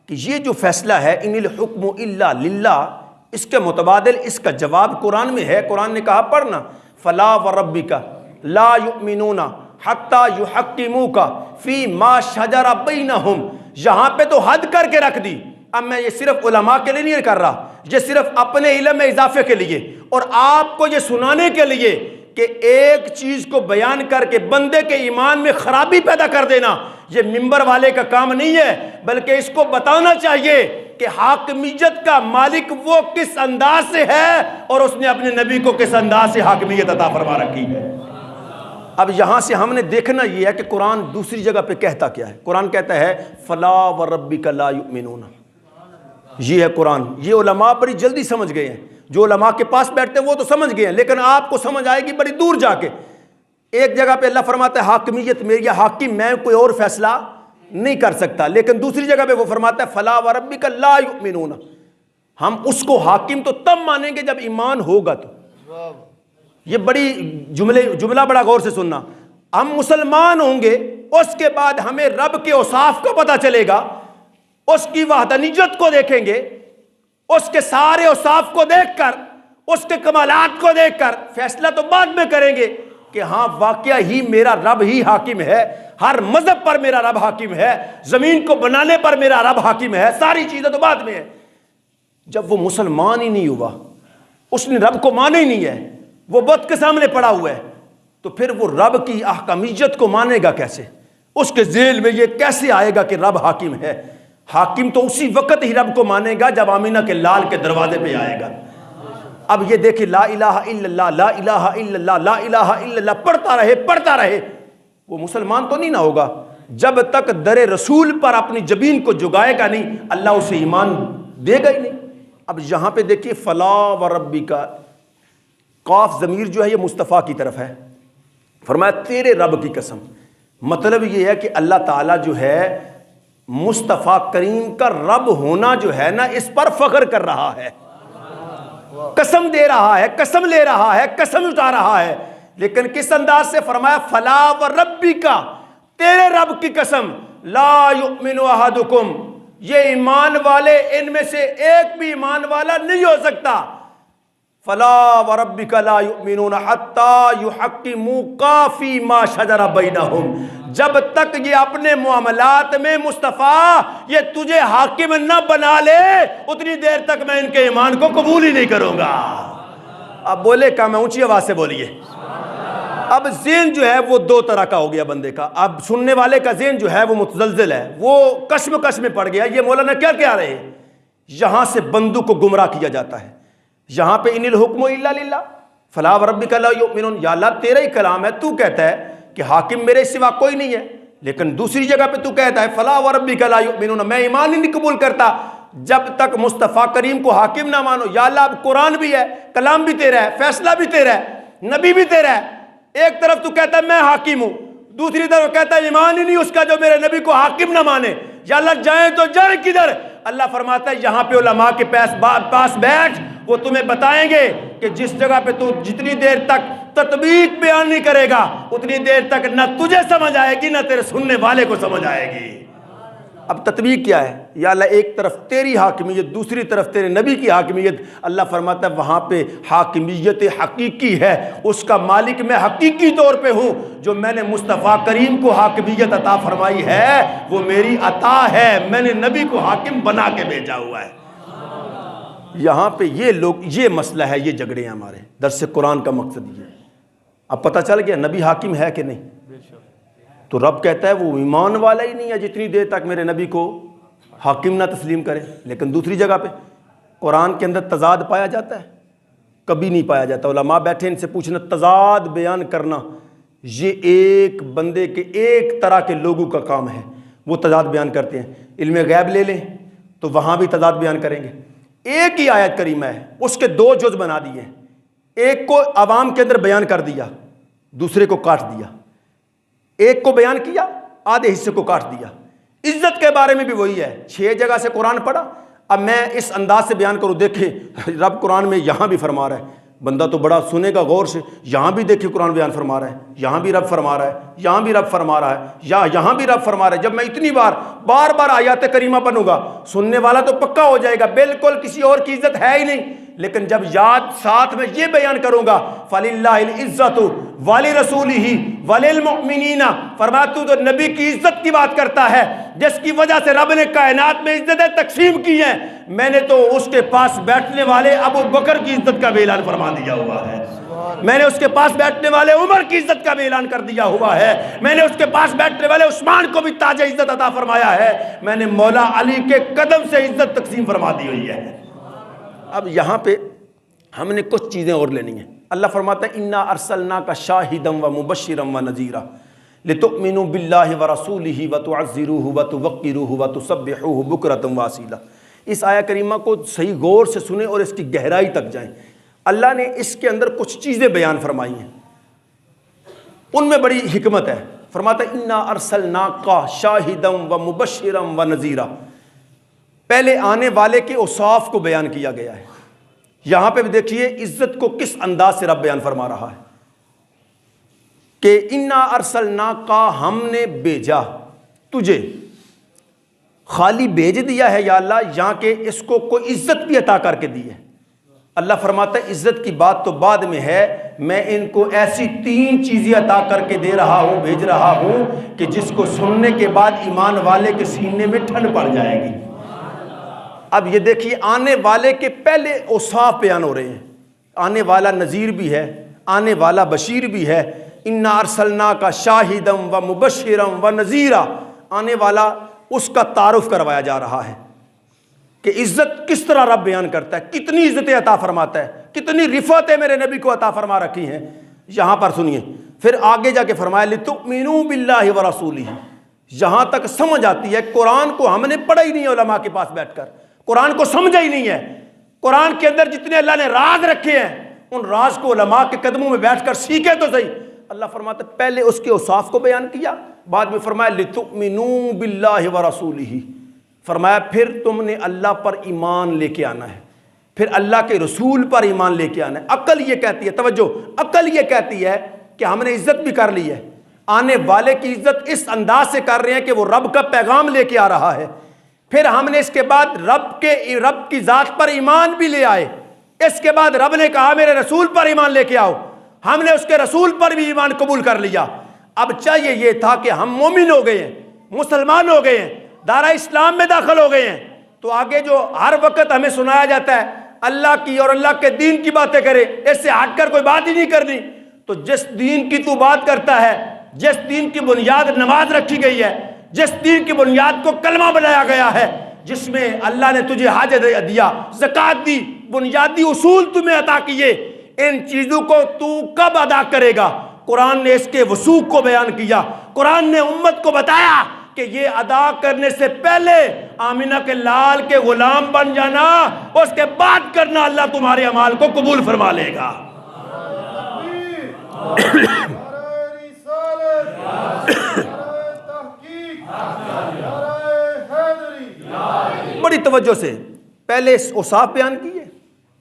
کہ یہ جو فیصلہ ہے ان الحکم الا للہ، اس کے متبادل اس کا جواب قرآن میں ہے۔ قرآن نے کہا پڑھنا فلا وربک لا یؤمنون حتی یحکموک فی ما شجر بینہم، یہاں پہ تو حد کر کے رکھ دی۔ اب میں یہ صرف علماء کے لیے نہیں کر رہا، یہ صرف اپنے علم میں اضافے کے لیے اور آپ کو یہ سنانے کے لیے کہ ایک چیز کو بیان کر کے بندے کے ایمان میں خرابی پیدا کر دینا یہ منبر والے کا کام نہیں ہے، بلکہ اس کو بتانا چاہیے کہ حاکمیت کا مالک وہ کس انداز سے ہے اور اس نے اپنے نبی کو کس انداز سے حاکمیت عطا فرما رکھی ہے۔ اب یہاں سے ہم نے دیکھنا یہ ہے کہ قرآن دوسری جگہ پہ کہتا کیا ہے۔ قرآن کہتا ہے فلا وربک لا یؤمنون، یہ ہے قرآن۔ یہ علماء بڑی جلدی سمجھ گئے ہیں، جو علماء کے پاس بیٹھتے ہیں وہ تو سمجھ گئے ہیں، لیکن آپ کو سمجھ آئے گی بڑی دور جا کے۔ ایک جگہ پہ اللہ فرماتا ہے حاکمیت میری، یا حاکم میں، کوئی اور فیصلہ نہیں کر سکتا، لیکن دوسری جگہ پہ وہ فرماتا ہے فلا وربک لا یؤمنون، ہم اس کو حاکم تو تب مانیں گے جب ایمان ہوگا۔ تو یہ بڑی جملہ بڑا غور سے سننا، ہم مسلمان ہوں گے اس کے بعد ہمیں رب کے اوصاف کا پتہ چلے گا، اس کی وحدانیت کو دیکھیں گے، اس کے سارے اوصاف کو دیکھ کر، اس کے کمالات کو دیکھ کر فیصلہ تو بعد میں کریں گے کہ ہاں واقعہ ہی میرا رب ہی حاکم ہے، ہر مذہب پر میرا رب حاکم ہے، زمین کو بنانے پر میرا رب حاکم ہے، ساری چیزیں تو بعد میں ہے۔ جب وہ مسلمان ہی نہیں ہوا، اس نے رب کو مانا ہی نہیں ہے، وہ بت کے سامنے پڑا ہوا ہے، تو پھر وہ رب کی احکامیت کو مانے گا کیسے؟ اس کے ذہن میں یہ کیسے آئے گا کہ رب حاکم ہے؟ حاکم تو اسی وقت ہی رب کو مانے گا جب آمینہ کے لال کے دروازے پہ آئے گا۔ اب یہ دیکھیں لا الہ الا اللہ، لا الہ الا اللہ، لا الہ الا اللہ پڑھتا رہے، وہ مسلمان تو نہیں نہ ہوگا جب تک در رسول پر اپنی جبین کو جگائے گا نہیں، اللہ اسے ایمان دے گا ہی نہیں۔ اب یہاں پہ دیکھیے فلا وربک، قاف ضمیر جو ہے یہ مصطفیٰ کی طرف ہے، فرمایا تیرے رب کی قسم، مطلب یہ ہے کہ اللہ تعالیٰ جو ہے مصطفیٰ کریم کا رب ہونا جو ہے نا اس پر فخر کر رہا ہے، قسم دے رہا ہے، قسم لے رہا ہے، قسم اٹھا رہا ہے، لیکن کس انداز سے فرمایا فلا وربک، تیرے رب کی قسم، لا یؤمن احدکم، یہ ایمان والے ان میں سے ایک بھی ایمان والا نہیں ہو سکتا، فلا وربک لا یؤمنون حتی یحکموک فیما شجر بینہم، جب تک یہ اپنے معاملات میں مصطفیٰ یہ تجھے حاکم نہ بنا لے اتنی دیر تک میں ان کے ایمان کو قبول ہی نہیں کروں گا۔ اب بولے کہاں میں اونچی آواز سے بولیے۔ اب ذہن جو ہے وہ دو طرح کا ہو گیا بندے کا، اب سننے والے کا ذہن جو ہے وہ متزلزل ہے، وہ کشمکش میں پڑ گیا، یہ مولانا کیا کہہ رہے ہیں؟ یہاں سے بندوں کو گمراہ کیا جاتا ہے، یہاں پہ ان الحکم الا للہ فلا وربک لا یؤمنون، یا اللہ تیرا ہی کلام ہے، تو کہتا ہے کہ حاکم میرے سوا کوئی نہیں ہے، لیکن دوسری جگہ پہ تو کہتا ہے فلا وربک لا یؤمنون، میں ایمان ہی نہیں قبول کرتا جب تک مصطفیٰ کریم کو حاکم نہ مانو۔ یا اللہ اب قرآن بھی ہے، کلام بھی تیرا ہے، فیصلہ بھی تیرا ہے، نبی بھی تیرا ہے، ایک طرف تو کہتا ہے میں حاکم ہوں، دوسری طرف کہتا ہے ایمان ہی نہیں اس کا جو میرے نبی کو حاکم نہ مانے، یا اللہ جائیں تو جائیں کدھر؟ اللہ فرماتا ہے یہاں پہ علماء کے پاس بیٹھ، وہ تمہیں بتائیں گے کہ جس جگہ پہ تو جتنی دیر تک تطبیق بیان نہیں کرے گا اتنی دیر تک نہ تجھے سمجھ آئے گی نہ تیرے سننے والے کو سمجھ آئے گی۔ اب تطبیق کیا ہے؟ یا اللہ ایک طرف تیری حاکمیت، دوسری طرف تیرے نبی کی حاکمیت، اللہ فرماتا ہے وہاں پہ حاکمیت حقیقی ہے، اس کا مالک میں حقیقی طور پہ ہوں، جو میں نے مصطفیٰ کریم کو حاکمیت عطا فرمائی ہے وہ میری عطا ہے، میں نے نبی کو حاکم بنا کے بھیجا ہوا ہے۔ یہاں پہ یہ لوگ، یہ مسئلہ ہے، یہ جھگڑے ہیں ہمارے، درس قرآن کا مقصد یہ۔ اب پتہ چل گیا نبی حاکم ہے کہ نہیں؟ تو رب کہتا ہے وہ ایمان والا ہی نہیں ہے جتنی دیر تک میرے نبی کو حاکم نہ تسلیم کرے، لیکن دوسری جگہ پہ قرآن کے اندر تضاد پایا جاتا ہے؟ کبھی نہیں پایا جاتا۔ علماء بیٹھے ان سے پوچھنا، تضاد بیان کرنا یہ ایک بندے کے ایک طرح کے لوگوں کا کام ہے، وہ تضاد بیان کرتے ہیں۔ علم غیب لے لیں تو وہاں بھی تضاد بیان کریں گے۔ ایک ہی آیت کریمہ ہے، اس کے دو جز بنا دیے، ایک کو عوام کے اندر بیان کر دیا، دوسرے کو کاٹ دیا، ایک کو بیان کیا، آدھے حصے کو کاٹ دیا۔ عزت کے بارے میں بھی وہی ہے، 6 جگہ سے قرآن پڑھا، اب میں اس انداز سے بیان کروں، دیکھیں رب قرآن میں یہاں بھی فرما رہا ہے، بندہ تو بڑا سنے گا غور سے، یہاں بھی دیکھیں قرآن بیان فرما رہا ہے، یہاں بھی رب فرما رہا ہے، یہاں بھی رب فرما رہا ہے، یا یہاں بھی رب فرما رہا ہے۔ جب میں اتنی بار بار آیات کریمہ پڑھوں گا سننے والا تو پکا ہو جائے گا بالکل کسی اور کی عزت ہے ہی نہیں، لیکن جب یاد ساتھ میں یہ بیان کروں گا فَلِلَّهِ الْعِزَّةُ وَلِرَسُولِهِ وَلِلْمُؤْمِنِينَ، فرمایا تو نبی کی عزت کی بات کرتا ہے جس کی وجہ سے رب نے کائنات میں عزتیں تقسیم کی ہیں، میں نے تو اس کے پاس بیٹھنے والے ابو بکر کی عزت کا بھی اعلان فرما دیا ہوا ہے، میں نے اس کے پاس بیٹھنے والے عمر کی عزت کا بھی اعلان کر دیا ہوا ہے، میں نے اس کے پاس بیٹھنے والے عثمان کو بھی تاج عزت عطا فرمایا ہے، میں نے مولا علی کے قدم سے عزت تقسیم فرما دی ہوئی ہے۔ اب یہاں پہ ہم نے کچھ چیزیں اور لینی ہیں۔ اللہ فرماتا ہے اِنَّا أَرْسَلْنَاكَ شَاهِدًا وَمُبَشِّرًا وَنَذِيرًا لِتُؤْمِنُوا بِاللَّهِ وَرَسُولِهِ وَتُعَزِّرُوهُ وَتُوَقِّرُوهُ وَتُسَبِّحُوهُ بُكْرَةً وَأَصِيلًا۔ اس آیہ کریمہ کو صحیح غور سے سنیں اور اس کی گہرائی تک جائیں۔ اللہ نے اس کے اندر کچھ چیزیں بیان فرمائی ہیں، ان میں بڑی حکمت ہے۔ فرماتا ہے اِنَّا أَرْسَلْنَاكَ شَاهِدًا وَمُبَشِّرًا وَنَذِيرًا، پہلے آنے والے کے اوصاف کو بیان کیا گیا ہے۔ یہاں پہ بھی دیکھیے عزت کو کس انداز سے رب بیان فرما رہا ہے کہ اِنَّا أَرْسَلْنَاكَ، ہم نے بھیجا تجھے، خالی بھیج دیا ہے یا اللہ، یہاں کے اس کو کوئی عزت بھی عطا کر کے دی ہے۔ اللہ فرماتا ہے عزت کی بات تو بعد میں ہے، میں ان کو ایسی 3 چیزیں عطا کر کے دے رہا ہوں، بھیج رہا ہوں کہ جس کو سننے کے بعد ایمان والے کے سینے میں ٹھنڈ پڑ جائے گی۔ اب یہ دیکھیے آنے والے کے پہلے اوصاف بیان ہو رہے ہیں، آنے والا نذیر بھی ہے، آنے والا بشیر بھی ہے۔ اِنَّا أَرْسَلْنَاكَ شَاهِدًا وَمُبَشِّرًا وَنَذِيرًا، آنے والا اس کا تعارف کروایا جا رہا ہے کہ عزت کس طرح رب بیان کرتا ہے، کتنی عزتیں عطا فرماتا ہے، کتنی رفعتیں میرے نبی کو عطا فرما رکھی ہیں۔ یہاں پر سنیے، پھر آگے جا کے فرمایا لِتُؤْمِنُوا بِاللَّهِ وَرَسُولِهِ، جہاں تک سمجھ آتی ہے قرآن کو ہم نے پڑھا ہی نہیں ہے، علماء کے پاس بیٹھ کر قرآن کو سمجھا ہی نہیں ہے، قرآن کے اندر جتنے اللہ نے راز رکھے ہیں ان راز کو علماء کے قدموں میں بیٹھ کر سیکھے تو صحیح۔ اللہ فرماتا ہے پہلے اس کے اوصاف کو بیان کیا، بعد میں فرمایا لِتُؤْمِنُوا بِاللَّهِ وَرَسُولِهِ، فرمایا پھر تم نے اللہ پر ایمان لے کے آنا ہے، پھر اللہ کے رسول پر ایمان لے کے آنا ہے۔ عقل یہ کہتی ہے، توجہ، عقل یہ کہتی ہے کہ ہم نے عزت بھی کر لی ہے، آنے والے کی عزت اس انداز سے کر رہے ہیں کہ وہ رب کا پیغام لے کے آ رہا ہے، پھر ہم نے اس کے بعد رب کی ذات پر ایمان بھی لے آئے، اس کے بعد رب نے کہا میرے رسول پر ایمان لے کے آؤ، ہم نے اس کے رسول پر بھی ایمان قبول کر لیا۔ اب چاہیے یہ تھا کہ ہم مومن ہو گئے ہیں، مسلمان ہو گئے ہیں، دارہ اسلام میں داخل ہو گئے ہیں، تو آگے جو ہر وقت ہمیں سنایا جاتا ہے اللہ کی اور اللہ کے دین کی باتیں کرے، اس سے ہٹ کر کوئی بات ہی نہیں کرنی، تو جس دین کی تو بات کرتا ہے، جس دین کی بنیاد نماز رکھی گئی ہے، جس دین کی بنیاد کو کلمہ بنایا گیا ہے، جس میں اللہ نے تجھے حج دیا، زکوٰۃ دی، بنیادی اصول تمہیں عطا کیے، ان چیزوں کو تو کب ادا کرے گا؟ قرآن نے اس کے وثوق کو بیان کیا، قرآن نے امت کو بتایا کہ یہ ادا کرنے سے پہلے آمینہ کے لال کے غلام بن جانا، اس کے بعد کرنا، اللہ تمہارے اعمال کو قبول فرما لے گا۔ بڑی توجہ سے پہلے اوصاف بیان کیے،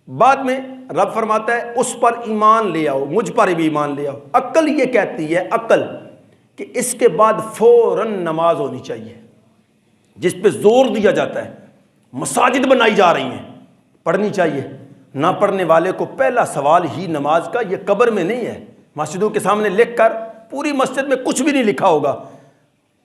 بعد میں رب فرماتا ہے اس پر ایمان لے آؤ، مجھ پر بھی ایمان لے آؤ۔ عقل یہ کہتی ہے، عقل، کہ اس کے بعد فوراً نماز ہونی چاہیے، جس پہ زور دیا جاتا ہے، مساجد بنائی جا رہی ہیں، پڑھنی چاہیے۔ نہ پڑھنے والے کو پہلا سوال ہی نماز کا یہ قبر میں نہیں ہے، مسجدوں کے سامنے لکھ کر پوری مسجد میں کچھ بھی نہیں لکھا ہوگا،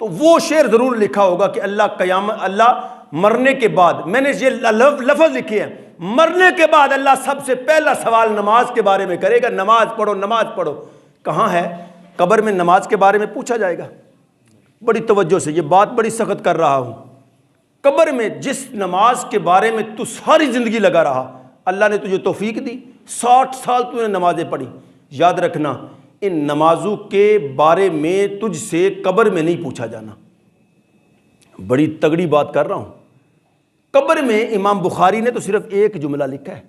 تو وہ شعر ضرور لکھا ہوگا کہ اللہ مرنے کے بعد، میں نے یہ لفظ لکھے ہیں، مرنے کے بعد اللہ سب سے پہلا سوال نماز کے بارے میں کرے گا، نماز پڑھو نماز پڑھو۔ کہاں ہے؟ قبر میں نماز کے بارے میں پوچھا جائے گا۔ بڑی توجہ سے، یہ بات بڑی سخت کر رہا ہوں، قبر میں جس نماز کے بارے میں تو ساری زندگی لگا رہا، اللہ نے تجھے توفیق دی، 60 سال تو نے نمازیں پڑھی، یاد رکھنا ان نمازوں کے بارے میں تجھ سے قبر میں نہیں پوچھا جانا۔ بڑی تگڑی بات کر رہا ہوں۔ قبر میں امام بخاری نے تو صرف ایک جملہ لکھا ہے،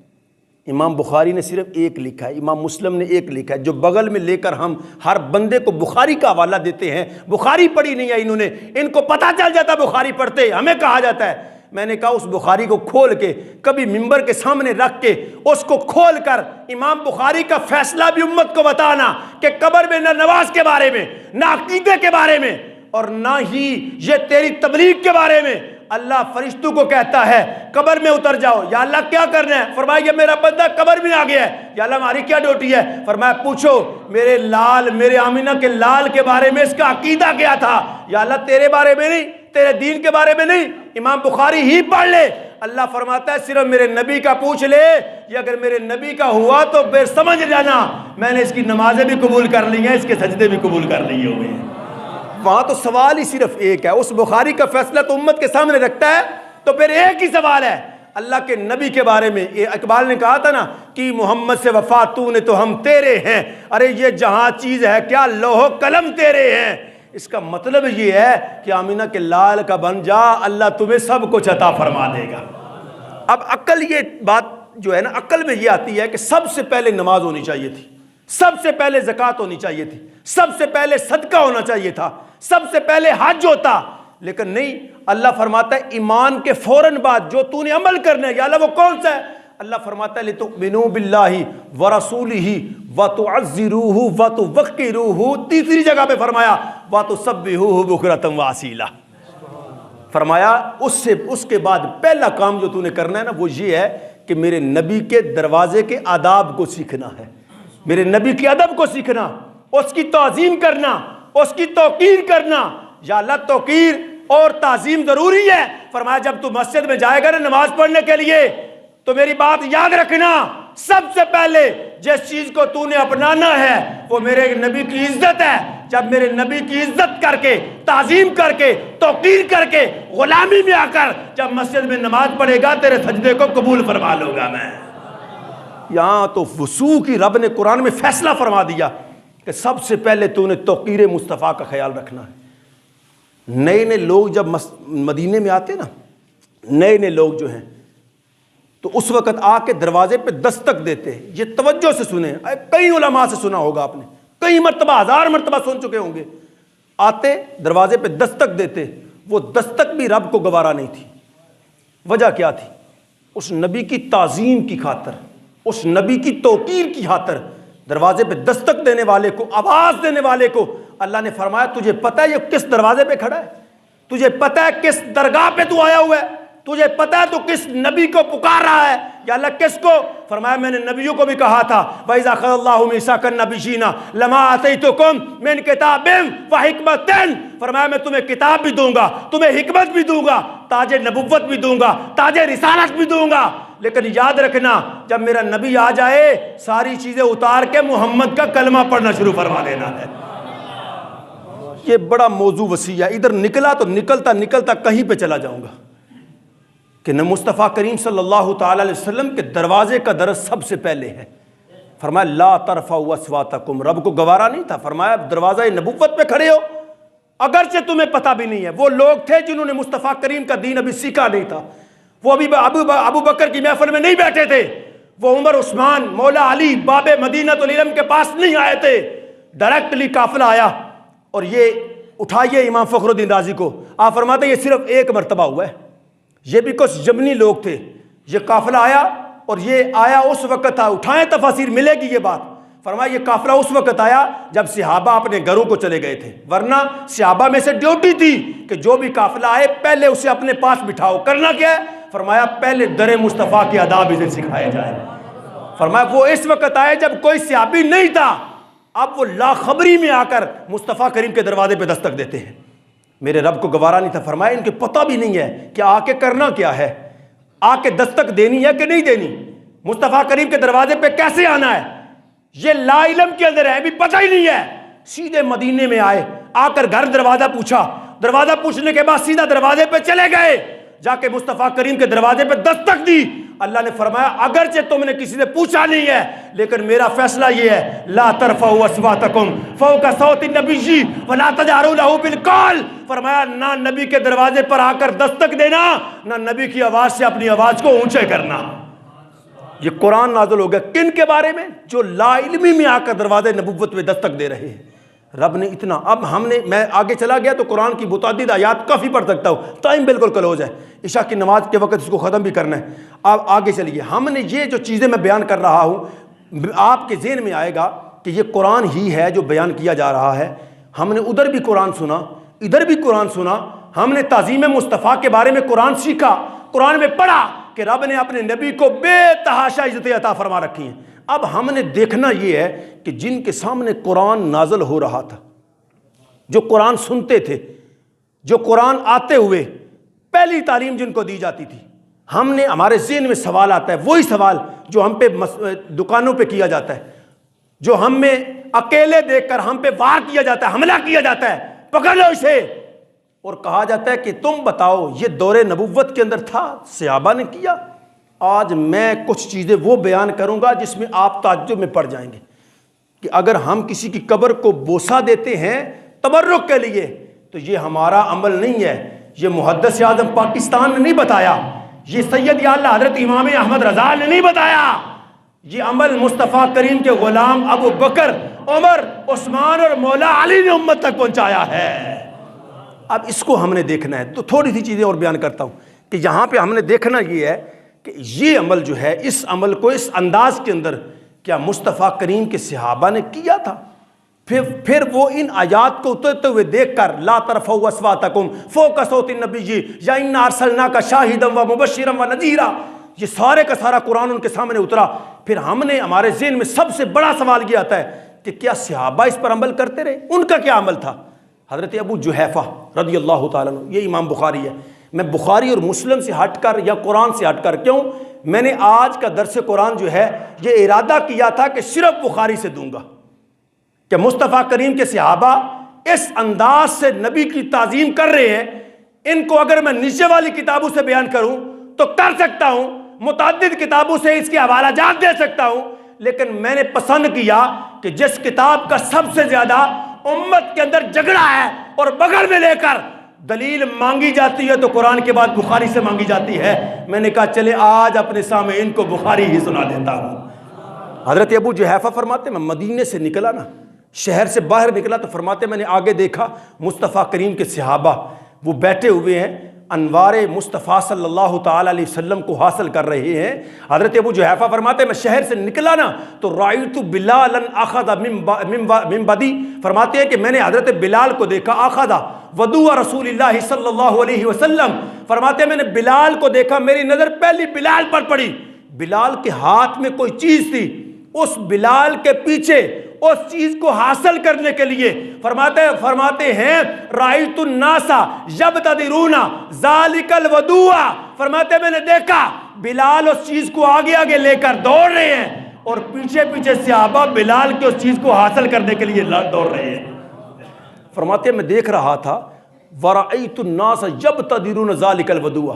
امام بخاری نے صرف ایک لکھا ہے، امام مسلم نے ایک لکھا ہے، جو بغل میں لے کر ہم ہر بندے کو بخاری کا حوالہ دیتے ہیں، بخاری پڑھی نہیں ہے انہوں نے، ان کو پتہ چل جاتا بخاری پڑھتے، ہمیں کہا جاتا ہے۔ میں نے کہا اس بخاری کو کھول کے کبھی ممبر کے سامنے رکھ کے اس کو کھول کر امام بخاری کا فیصلہ بھی امت کو بتانا کہ قبر میں نہ نماز کے بارے میں، نہ عقیدے کے بارے میں، اور نہ ہی یہ تیری تبلیغ کے بارے میں اللہ فرشتوں کو کہتا ہے قبر میں اتر جاؤ، یا اللہ کیا کرنا ہے؟ فرمایا یہ میرا بندہ قبر میں آ گیا ہے، یا اللہ ہماری کیا ڈیوٹی ہے؟ فرمایا پوچھو میرے لال، میرے آمینہ کے لال کے بارے میں اس کا عقیدہ کیا تھا، یا اللہ تیرے بارے میں نہیں، تیرے دین کے بارے میں نہیں، امام بخاری ہی پڑھ لے۔ اللہ فرماتا ہے صرف میرے نبی کا پوچھ لے، یہ اگر میرے نبی کا ہوا تو پھر سمجھ جانا میں نے اس کی نمازیں بھی قبول کر لی ہیں، اس کے سجدے بھی قبول کر لیے ہوئے ہیں۔ وہاں تو سوال ہی صرف ایک ہے، اس بخاری کا فیصلہ تو امت کے سامنے رکھتا ہے، تو پھر ایک ہی سوال ہے اللہ کے نبی کے بارے میں۔ اقبال نے کہا تھا نا کہ محمد سے وفا تو نے تو ہم تیرے ہیں، ارے یہ جہاں چیز ہے کیا لوح و قلم تیرے ہیں۔ اس کا مطلب یہ ہے کہ آمینہ کے لال کا بن جا، اللہ تمہیں سب کچھ عطا فرما دے گا۔ اب عقل یہ بات جو ہے نا، عقل میں یہ آتی ہے کہ سب سے پہلے نماز ہونی چاہیے تھی، سب سے پہلے زکوٰۃ ہونی چاہیے تھی، سب سے پہلے صدقہ ہونا چاہیے تھا، سب سے پہلے حج ہوتا، لیکن نہیں، اللہ فرماتا ہے ایمان کے فوراً بعد جو تو نے عمل کرنا ہے، یا اللہ وہ کون سا ہے؟ اللہ فرماتا ہے لِتُؤْمِنُوا بِاللَّهِ وَرَسُولِهِ وَتُعَزِّرُوهُ وَتُوَقِّرُوهُ، تیسری جگہ پہ فرمایا وَتُسَبِّحُوهُ بُكْرَةً وَأَصِيلًا۔ فرمایا اس کے بعد پہلا کام جو تو نے کرنا ہے نا، وہ یہ ہے کہ میرے نبی کے دروازے کے آداب کو سیکھنا ہے، میرے نبی کے ادب کو سیکھنا، اس کی تعظیم کرنا، اس کی توقیر کرنا۔ یا اللہ توقیر اور تعظیم ضروری ہے۔ فرمایا جب تو مسجد میں جائے گا نا نماز پڑھنے کے لیے تو میری بات یاد رکھنا، سب سے پہلے جس چیز کو تو نے اپنانا ہے وہ میرے نبی کی عزت ہے۔ جب میرے نبی کی عزت کر کے، تعظیم کر کے، توقیر کر کے، غلامی میں آ کر جب مسجد میں نماز پڑھے گا تیرے سجدے کو قبول فرما لوں گا میں۔ یہاں تو وسوع کی رب نے قرآن میں فیصلہ فرما دیا کہ سب سے پہلے تو نے توقیر مصطفیٰ کا خیال رکھنا ہے۔ نئے نئے لوگ جب مدینے میں آتے نا، نئے نئے لوگ جو ہیں تو اس وقت آ کے دروازے پہ دستک دیتے، یہ توجہ سے سنیں، کئی علماء سے سنا ہوگا آپ نے، کئی مرتبہ، 1000 مرتبہ سن چکے ہوں گے. آتے دروازے پہ دستک دیتے، وہ دستک بھی رب کو گوارا نہیں تھی. وجہ کیا تھی؟ اس نبی کی تعظیم کی خاطر، اس نبی کی توقیر کی خاطر دروازے پہ دستک دینے والے کو، آواز دینے والے کو اللہ نے فرمایا تجھے پتہ ہے یہ کس دروازے پہ کھڑا ہے؟ تجھے پتہ ہے کس درگاہ پہ تو آیا ہوا ہے؟ تجھے پتہ ہے تو کس نبی کو پکار رہا ہے؟ یا اللہ کس کو؟ فرمایا میں نے نبیوں کو بھی کہا تھا وَإِذَا أَخَذَ اللَّهُ مِيثَاقَ النَّبِيِّينَ لَمَا آتَيْتُكُم مِّن كِتَابٍ وَحِكْمَةٍ، فرمایا میں تمہیں کتاب بھی دوں گا، تمہیں حکمت بھی دوں گا، تاج نبوت بھی دوں گا، تاج رسالت بھی دوں گا. لیکن یاد رکھنا جب میرا نبی آ جائے ساری چیزیں اتار کے محمد کا کلمہ پڑھنا شروع فرما دینا ہے. یہ بڑا موضوع وسیع ہے، ادھر نکلا تو نکلتا نکلتا کہیں پہ چلا جاؤں گا کہ نہ مصطفیٰ کریم صلی اللہ تعالی علیہ وسلم کے دروازے کا درس سب سے پہلے ہے. فرمایا لا ترفعوا اصواتکم، رب کو گوارا نہیں تھا. فرمایا دروازہ نبوت پہ کھڑے ہو اگرچہ تمہیں پتہ بھی نہیں ہے. وہ لوگ تھے جنہوں نے مصطفیٰ کریم کا دین ابھی سیکھا نہیں تھا، وہ ابھی ابو بکر کی محفل میں نہیں بیٹھے تھے، وہ عمر عثمان مولا علی باب مدینۃ العلم کے پاس نہیں آئے تھے. ڈائریکٹلی قافلہ آیا اور یہ اٹھائیے امام فخر الدین رازی کو. آپ فرماتے ہیں یہ صرف ایک مرتبہ ہوا ہے. یہ بھی کچھ جبنی لوگ تھے. یہ قافلہ آیا اور یہ آیا اس وقت تھا، اٹھائیں تفاسیر ملے گی یہ بات. فرمایا یہ قافلہ اس وقت آیا جب صحابہ اپنے گھروں کو چلے گئے تھے، ورنہ صحابہ میں سے ڈیوٹی تھی کہ جو بھی قافلہ آئے پہلے اسے اپنے پاس بٹھاؤ. کرنا کیا ہے؟ فرمایا پہلے در مصطفیٰ کے آداب اسے سکھائے جائیں. فرمایا وہ اس وقت آئے جب کوئی صحابی نہیں تھا، اب وہ لا خبری میں آ کر مصطفیٰ کریم کے دروازے پہ دستک دیتے ہیں. میرے رب کو گوارا نہیں تھا. فرمایا ان کے پتہ بھی نہیں ہے کہ آ کے کرنا کیا ہے، آ کے دستک دینی ہے کہ نہیں دینی، مصطفیٰ کریم کے دروازے پہ کیسے آنا ہے. یہ لا علم کے اندر ہے، بھی پتہ ہی نہیں ہے. سیدھے مدینے میں آئے، آ کر گھر دروازہ پوچھا، دروازہ پوچھنے کے بعد سیدھا دروازے پہ چلے گئے، جا کے مصطفیٰ کریم کے دروازے پہ دستک دی. اللہ نے فرمایا اگرچہ تم نے کسی سے پوچھا نہیں ہے لیکن میرا فیصلہ یہ ہے لا ترفعوا اصواتکم فوق صوت النبی ولا تجهروا له بالقول. فرمایا نہ نبی کے دروازے پر آ کر دستک دینا، نہ نبی کی آواز سے اپنی آواز کو اونچے کرنا. یہ قرآن نازل ہو گیا کن کے بارے میں؟ جو لا علمی میں آ کر دروازے نبوت میں دستک دے رہے ہیں. رب نے اتنا، اب میں آگے چلا گیا تو قرآن کی متعدد آیات کافی پڑھ سکتا ہوں، ٹائم بالکل کلوز ہے، عشاء کی نماز کے وقت اس کو ختم بھی کرنا ہے. اب آگے چلیے. ہم نے یہ جو چیزیں میں بیان کر رہا ہوں آپ کے ذہن میں آئے گا کہ یہ قرآن ہی ہے جو بیان کیا جا رہا ہے. ہم نے ادھر بھی قرآن سنا، ادھر بھی قرآن سنا. ہم نے تعظیم مصطفیٰ کے بارے میں قرآن سیکھا، قرآن میں پڑھا کہ رب نے اپنے نبی کو بے تحاشا عزت عطا فرما رکھی ہیں. اب ہم نے دیکھنا یہ ہے کہ جن کے سامنے قرآن نازل ہو رہا تھا، جو قرآن سنتے تھے، جو قرآن آتے ہوئے پہلی تعلیم جن کو دی جاتی تھی، ہم نے ہمارے ذہن میں سوال آتا ہے، وہی سوال جو ہم پہ دکانوں پہ کیا جاتا ہے، جو ہم میں اکیلے دیکھ کر ہم پہ وار کیا جاتا ہے، حملہ کیا جاتا ہے، پکڑ لو اسے، اور کہا جاتا ہے کہ تم بتاؤ یہ دور نبوت کے اندر تھا، صحابہ نے کیا. آج میں کچھ چیزیں وہ بیان کروں گا جس میں آپ تعجب میں پڑ جائیں گے کہ اگر ہم کسی کی قبر کو بوسہ دیتے ہیں تبرک کے لیے تو یہ ہمارا عمل نہیں ہے. یہ محدث اعظم پاکستان نے نہیں بتایا، یہ سید اعلیٰ حضرت امام احمد رضا نے نہیں بتایا، یہ عمل مصطفیٰ کریم کے غلام ابو بکر، عمر، عثمان اور مولا علی نے امت تک پہنچایا ہے. اب اس کو ہم نے دیکھنا ہے. تو تھوڑی سی چیزیں اور بیان کرتا ہوں کہ یہاں پہ ہم نے دیکھنا یہ ہے کہ یہ عمل جو ہے، اس عمل کو اس انداز کے اندر کیا مصطفیٰ کریم کے صحابہ نے کیا تھا. پھر وہ ان آیات کو اترتے ہوئے دیکھ کر لا ترفعوا اصواتکم فوق صوت النبی یا انا ارسلناک شاہدا ومبشرا ونذیرا، یہ سارے کا سارا قرآن ان کے سامنے اترا. پھر ہم نے، ہمارے ذہن میں سب سے بڑا سوال یہ آتا ہے کہ کیا صحابہ اس پر عمل کرتے رہے؟ ان کا کیا عمل تھا؟ حضرت ابو جحیفہ رضی اللہ تعالیٰ عنہ، یہ امام بخاری ہے. میں بخاری اور مسلم سے ہٹ کر یا قرآن سے ہٹ کر، کیوں میں نے آج کا درس قرآن جو ہے یہ ارادہ کیا تھا کہ صرف بخاری سے دوں گا کہ مصطفیٰ کریم کے صحابہ اس انداز سے نبی کی تعظیم کر رہے ہیں. ان کو اگر میں نیچے والی کتابوں سے بیان کروں تو کر سکتا ہوں، متعدد کتابوں سے اس کے حوالہ جات دے سکتا ہوں، لیکن میں نے پسند کیا کہ جس کتاب کا سب سے زیادہ امت کے اندر جھگڑا ہے اور بغل میں لے کر دلیل مانگی جاتی ہے تو قرآن کے بعد بخاری سے مانگی جاتی ہے. میں نے کہا چلے آج اپنے سامنے ان کو بخاری ہی سنا دیتا ہوں. حضرت ابو جحیفہ فرماتے میں مدینے سے نکلا نا، شہر سے باہر نکلا تو فرماتے میں نے آگے دیکھا مصطفیٰ کریم کے صحابہ وہ بیٹھے ہوئے ہیں، انوار مصطفیٰ صلی اللہ تعالیٰ علیہ وسلم کو حاصل کر رہے ہیں۔ حضرت ابو جحیفہ فرماتے میں شہر سے نکلا نا تو رأیت بلالا اخذ من بدی، فرماتے ہیں کہ میں نے حضرت بلال کو دیکھا، اخذ وضوء رسول اللہ صلی اللہ علیہ وسلم، فرماتے ہیں میں نے بلال کو دیکھا، میری نظر پہلی بلال پر پڑی، بلال کے ہاتھ میں کوئی چیز تھی، اس بلال کے پیچھے اس چیز کو حاصل کرنے کے لیے فرماتے ہیں رأیت الناس یبتدرون ذالک الوضوء، فرماتے ہیں میں نے دیکھا بلال اس چیز کو آگے آگے لے کر دوڑ رہے ہیں اور پیچھے پیچھے صحابہ بلال کے اس چیز کو حاصل کرنے کے لیے دوڑ رہے ہیں۔ فرماتے ہیں میں دیکھ رہا تھا ورأیت الناس یبتدرون ذالک الوضوء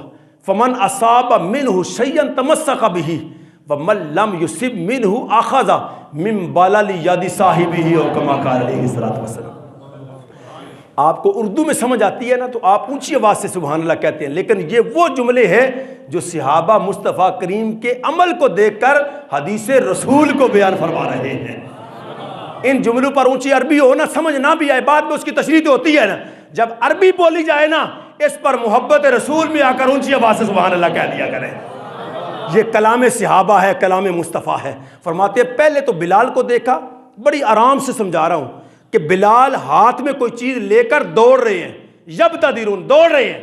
فمن اصاب منہ شیئا تمسک بہ ومن لم یصب منہ اخذ من بلال ید صاحبہ او کما قال علیہ الصلوۃ والسلام۔ آپ کو اردو میں سمجھ آتی ہے نا تو آپ اونچی آواز سے سبحان اللہ کہتے ہیں، لیکن یہ وہ جملے ہیں جو صحابہ مصطفیٰ کریم کے عمل کو دیکھ کر حدیث رسول کو بیان فرما رہے ہیں۔ ان جملوں پر اونچی عربی ہو نا، سمجھ نہ بھی آئے، بعد میں اس کی تشریح تو ہوتی ہے نا، جب عربی بولی جائے نا اس پر محبت رسول میں آ کر اونچی آواز سے سبحان اللہ کہہ دیا کریں۔ یہ کلام صحابہ ہے، کلام مصطفیٰ ہے۔ فرماتے ہیں پہلے تو بلال کو دیکھا، بڑی آرام سے سمجھا رہا ہوں کہ بلال ہاتھ میں کوئی چیز لے کر دوڑ رہے ہیں، یبتدرون دوڑ رہے ہیں،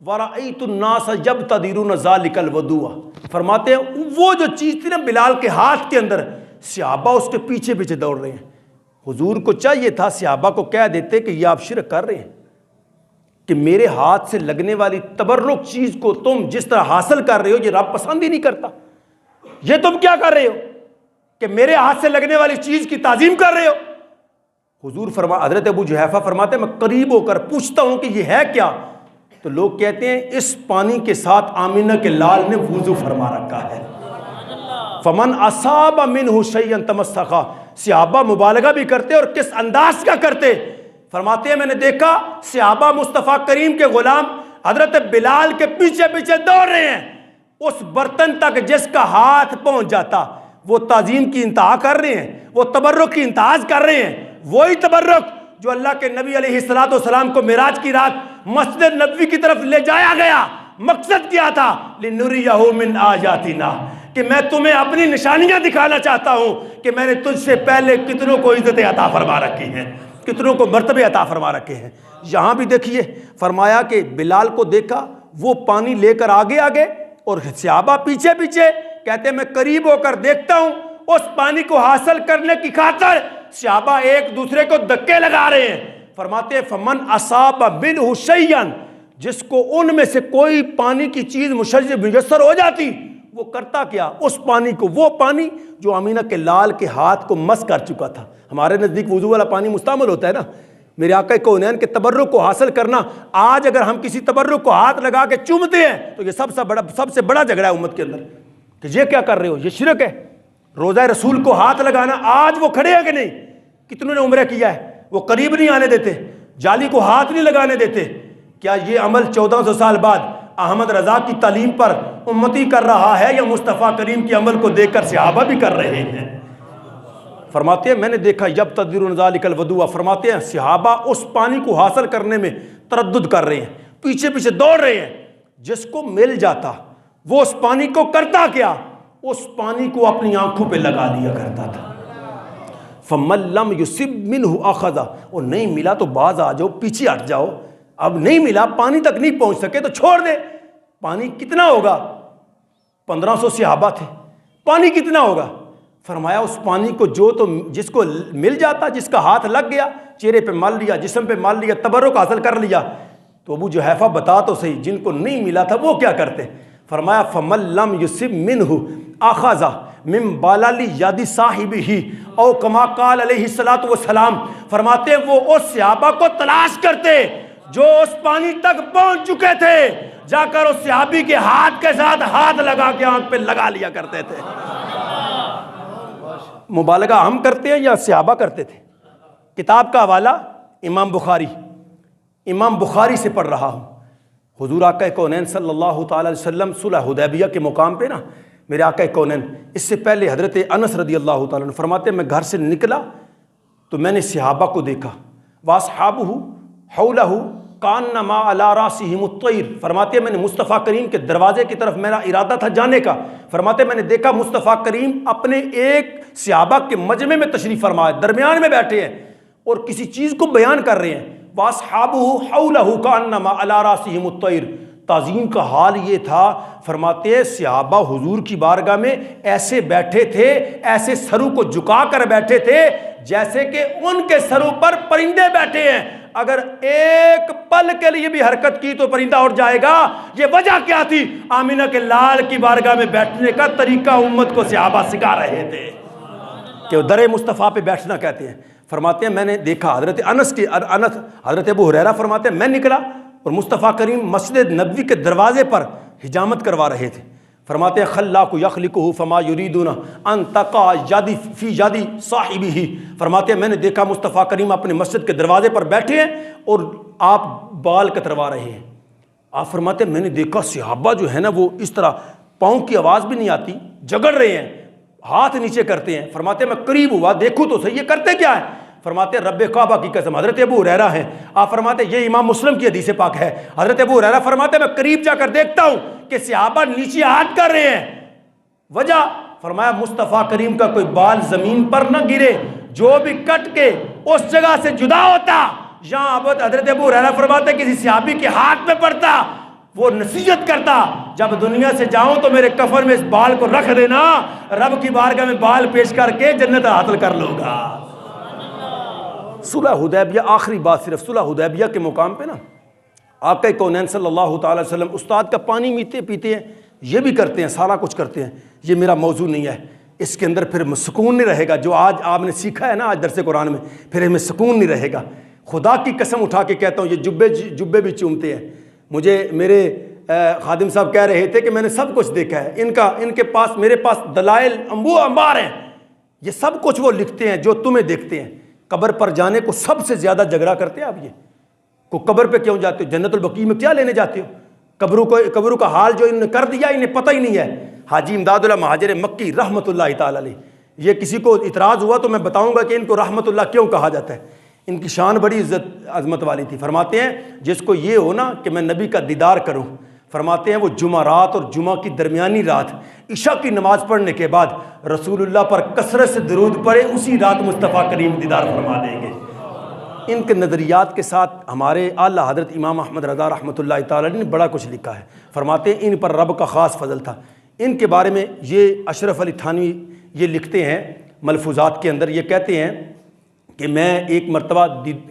ورأیت الناس یبتدرون ذالک الوضوء، فرماتے ہیں وہ جو چیز تھی نا بلال کے ہاتھ کے اندر، صحابہ اس کے پیچھے پیچھے دوڑ رہے ہیں۔ حضور کو چاہیے تھا صحابہ کو کہہ دیتے کہ یہ آپ شرک کر رہے ہیں، کہ میرے ہاتھ سے لگنے والی تبرک چیز کو تم جس طرح حاصل کر رہے ہو یہ رب پسند ہی نہیں کرتا، یہ تم کیا کر رہے ہو کہ میرے ہاتھ سے لگنے والی چیز کی تعظیم کر رہے ہو۔ حضور حضرت ابو جحیفہ فرماتے ہیں میں قریب ہو کر پوچھتا ہوں کہ یہ ہے کیا، تو لوگ کہتے ہیں اس پانی کے ساتھ آمینہ کے لال نے وضو فرما رکھا ہے۔ فمن اصاب منہ شیئا تمسک، صحابہ مبالغہ بھی کرتے اور کس انداز کا کرتے، فرماتے ہیں میں نے دیکھا صحابہ مصطفیٰ کریم کے غلام حضرت بلال کے پیچھے پیچھے دوڑ رہے ہیں، اس برتن تک جس کا ہاتھ پہنچ جاتا وہ تعظیم کی انتہا کر رہے ہیں، وہ تبرک کی انتہا کر رہے ہیں، وہی تبرک جو اللہ کے نبی علیہ الصلوۃ والسلام کو معراج کی رات مسجد نبوی کی طرف لے جایا گیا، مقصد کیا تھا لِنُرِيَهُ مِنْ آیَاتِنَا، کہ میں تمہیں اپنی نشانیاں دکھانا چاہتا ہوں کہ میں نے تجھ سے پہلے کتنوں کو عزت عطا فرما رکھی ہیں، کتنوں کو مرتبے عطا فرما رکھے ہیں۔ یہاں بھی دیکھیے فرمایا کہ بلال کو دیکھا وہ پانی لے کر آگے آگے اور صحابہ پیچھے پیچھے، کہتے ہیں میں قریب ہو کر دیکھتا ہوں اس پانی کو حاصل کرنے کی خاطر صحابہ ایک دوسرے کو دھکے لگا رہے ہیں۔ فرماتے ہیں فمن اصاب منہ شیئا، جس کو ان میں سے کوئی پانی کی چیز میسر ہو جاتی وہ کرتا کیا، اس پانی کو، وہ پانی جو آمینہ کے لال کے ہاتھ کو مس کر چکا تھا۔ ہمارے نزدیک وضو والا پانی مستعمل ہوتا ہے نا، میرے آقا کونین کے تبرک کو حاصل کرنا، آج اگر ہم کسی تبرک کو ہاتھ لگا کے چومتے ہیں تو یہ سب سے بڑا جھگڑا ہے امت کے اندر کہ یہ کیا کر رہے ہو، یہ شرک ہے۔ روزہ رسول کو ہاتھ لگانا، آج وہ کھڑے ہیں کہ نہیں، کتنوں نے عمرہ کیا ہے، وہ قریب نہیں آنے دیتے، جالی کو ہاتھ نہیں لگانے دیتے۔ کیا یہ عمل 1400 سال بعد احمد رضا کی تعلیم پر امتی کر رہا ہے یا مصطفیٰ کریم کے عمل کو دیکھ کر صحابہ بھی کر رہے ہیں؟ فرماتے ہیں میں نے دیکھا یبتدرون ذالک الوضوء، فرماتے ہیں صحابہ اس پانی کو حاصل کرنے میں تردد کر رہے ہیں، پیچھے پیچھے دوڑ رہے ہیں، جس کو مل جاتا وہ اس پانی کو کرتا کیا، اس پانی کو اپنی آنکھوں پہ لگا لیا کرتا تھا۔ فَمَن لَّمْ يُصِبْ مِنْهُ أَخَذَ، اور نہیں ملا تو باز آ جاؤ، پیچھے ہٹ جاؤ، اب نہیں ملا، پانی تک نہیں پہنچ سکے تو چھوڑ دے۔ پانی کتنا ہوگا؟ 1500 صحابہ تھے، پانی کتنا ہوگا؟ فرمایا اس پانی کو جس کو مل جاتا، جس کا ہاتھ لگ گیا، چہرے پہ مل لیا، جسم پہ مل لیا، تبرک حاصل کر لیا۔ تو ابو جحیفہ بتا تو صحیح، جن کو نہیں ملا تھا وہ کیا کرتے؟ فرمایا فَمَن لَّمْ يُصِبْ مِنْهُ أَخَذَ مِن بَلَالِ يَدِ صَاحِبِهِ او کما قال علیہ الصلوۃ والسلام، فرماتے ہیں وہ اس صحابہ کو تلاش کرتے جو اس پانی تک پہنچ چکے تھے، جا کر اس صحابی کے ہاتھ کے ساتھ ہاتھ لگا کے آنکھ پہ لگا لیا کرتے تھے۔ مبالغہ ہم کرتے ہیں یا صحابہ کرتے تھے؟ کتاب کا حوالہ امام بخاری سے پڑھ رہا ہوں۔ حضور آقا کونین صلی اللہ تعالی علیہ وسلم صلح حدیبیہ کے مقام پہ نا، میرے آقا کونین، اس سے پہلے حضرت انس رضی اللہ تعالیٰ عنہ فرماتے ہیں میں گھر سے نکلا تو میں نے صحابہ کو دیکھا، واصحابہ حولہ کانما علی راسہم الطیر، فرماتے ہیں میں نے مصطفیٰ کریم کے دروازے کی طرف میرا ارادہ تھا جانے کا، فرماتے ہیں میں نے دیکھا مصطفیٰ کریم اپنے ایک صحابہ کے مجمع میں تشریف فرما ہے، درمیان میں بیٹھے ہیں اور کسی چیز کو بیان کر رہے ہیں، واصحابہ حولہ کانما علی راسہم الطیر، تعظیم کا حال یہ تھا، فرماتے ہیں صحابہ حضور کی بارگاہ میں ایسے بیٹھے تھے، ایسے سروں کو جھکا کر بیٹھے تھے جیسے کہ ان کے سروں پر پرندے بیٹھے ہیں، اگر ایک پل کے لیے بھی حرکت کی تو پرندہ اڑ جائے گا۔ یہ وجہ کیا تھی؟ آمینہ کے لال کی بارگاہ میں بیٹھنے کا طریقہ امت کو صحابہ سکھا رہے تھے کہ در مصطفیٰ پہ بیٹھنا کہتے ہیں۔ فرماتے ہیں میں نے دیکھا حضرت ابو ہریرہ فرماتے ہیں میں نکلا اور مصطفیٰ کریم مسجد نبوی کے دروازے پر حجامت کروا رہے تھے، فرماتے ہیں خلاق یخلقہ فما یریدون ان تقع یدی فی یدی صاحبہ، فرماتے ہیں میں نے دیکھا مصطفیٰ کریم اپنے مسجد کے دروازے پر بیٹھے ہیں اور آپ بال کتروا رہے ہیں۔ آپ فرماتے ہیں میں نے دیکھا صحابہ جو ہے نا وہ اس طرح پاؤں کی آواز بھی نہیں آتی، جگڑ رہے ہیں، ہاتھ نیچے کرتے ہیں۔ فرماتے ہیں میں قریب ہوا دیکھوں تو صحیح یہ کرتے کیا ہے؟ فرماتے ہیں رب کعبہ کی قسم، حضرت ابو ہریرہ ہیں، آپ فرماتے ہیں یہ امام مسلم کی حدیث پاک ہے، حضرت ابو ہریرہ فرماتے ہیں میں قریب جا کر دیکھتا ہوں کہ صحابہ نیچے ہاتھ کر رہے ہیں، وجہ فرمایا مصطفیٰ کریم کا کوئی بال زمین پر نہ گرے، جو بھی کٹ کے اس جگہ سے جدا ہوتا، یہاں حضرت ابو ہریرہ فرماتے ہیں کسی صحابی کے ہاتھ میں پڑتا، وہ نصیحت کرتا جب دنیا سے جاؤں تو میرے کفن میں اس بال کو رکھ دینا، رب کی بارگاہ میں بال پیش کر کے جنت حاصل کر لوں گا۔ صلح حدیبیہ، آخری بات صرف صلح حدیبیہ کے مقام پہ نا آقا کونین صلی اللہ تعالی وسلم استاد کا پانی پیتے ہیں، یہ بھی کرتے ہیں، سارا کچھ کرتے ہیں، یہ میرا موضوع نہیں ہے، اس کے اندر پھر سکون نہیں رہے گا، جو آج آپ نے سیکھا ہے نا آج درس قرآن میں، پھر ہمیں سکون نہیں رہے گا۔ خدا کی قسم اٹھا کے کہتا ہوں یہ جبے بھی چومتے ہیں، مجھے میرے خادم صاحب کہہ رہے تھے کہ میں نے سب کچھ دیکھا ہے، ان کے پاس میرے پاس دلائل انبار ہیں، یہ سب کچھ وہ لکھتے ہیں جو تمہیں دیکھتے ہیں۔ قبر پر جانے کو سب سے زیادہ جھگڑا کرتے ہیں آپ، یہ کو قبر پہ کیوں جاتے ہو؟ جنت البقیع میں کیا لینے جاتے ہو؟ قبروں کا حال جو انہوں نے کر دیا انہیں پتہ ہی نہیں ہے۔ حاجی امداد اللہ مہاجر مکی رحمۃ اللہ تعالی علیہ، یہ کسی کو اعتراض ہوا تو میں بتاؤں گا کہ ان کو رحمۃ اللہ کیوں کہا جاتا ہے، ان کی شان بڑی عزت عظمت والی تھی۔ فرماتے ہیں جس کو یہ ہو نا کہ میں نبی کا دیدار کروں، فرماتے ہیں وہ جمعہ رات اور جمعہ کی درمیانی رات عشاء کی نماز پڑھنے کے بعد رسول اللہ پر کثرت سے درود پڑھے، اسی رات مصطفیٰ کریم دیدار فرما دیں گے۔ ان کے نظریات کے ساتھ ہمارے اعلیٰ حضرت امام احمد رضا رحمۃ اللہ تعالی نے بڑا کچھ لکھا ہے، فرماتے ہیں ان پر رب کا خاص فضل تھا۔ ان کے بارے میں یہ اشرف علی تھانوی یہ لکھتے ہیں ملفوظات کے اندر، یہ کہتے ہیں کہ میں ایک مرتبہ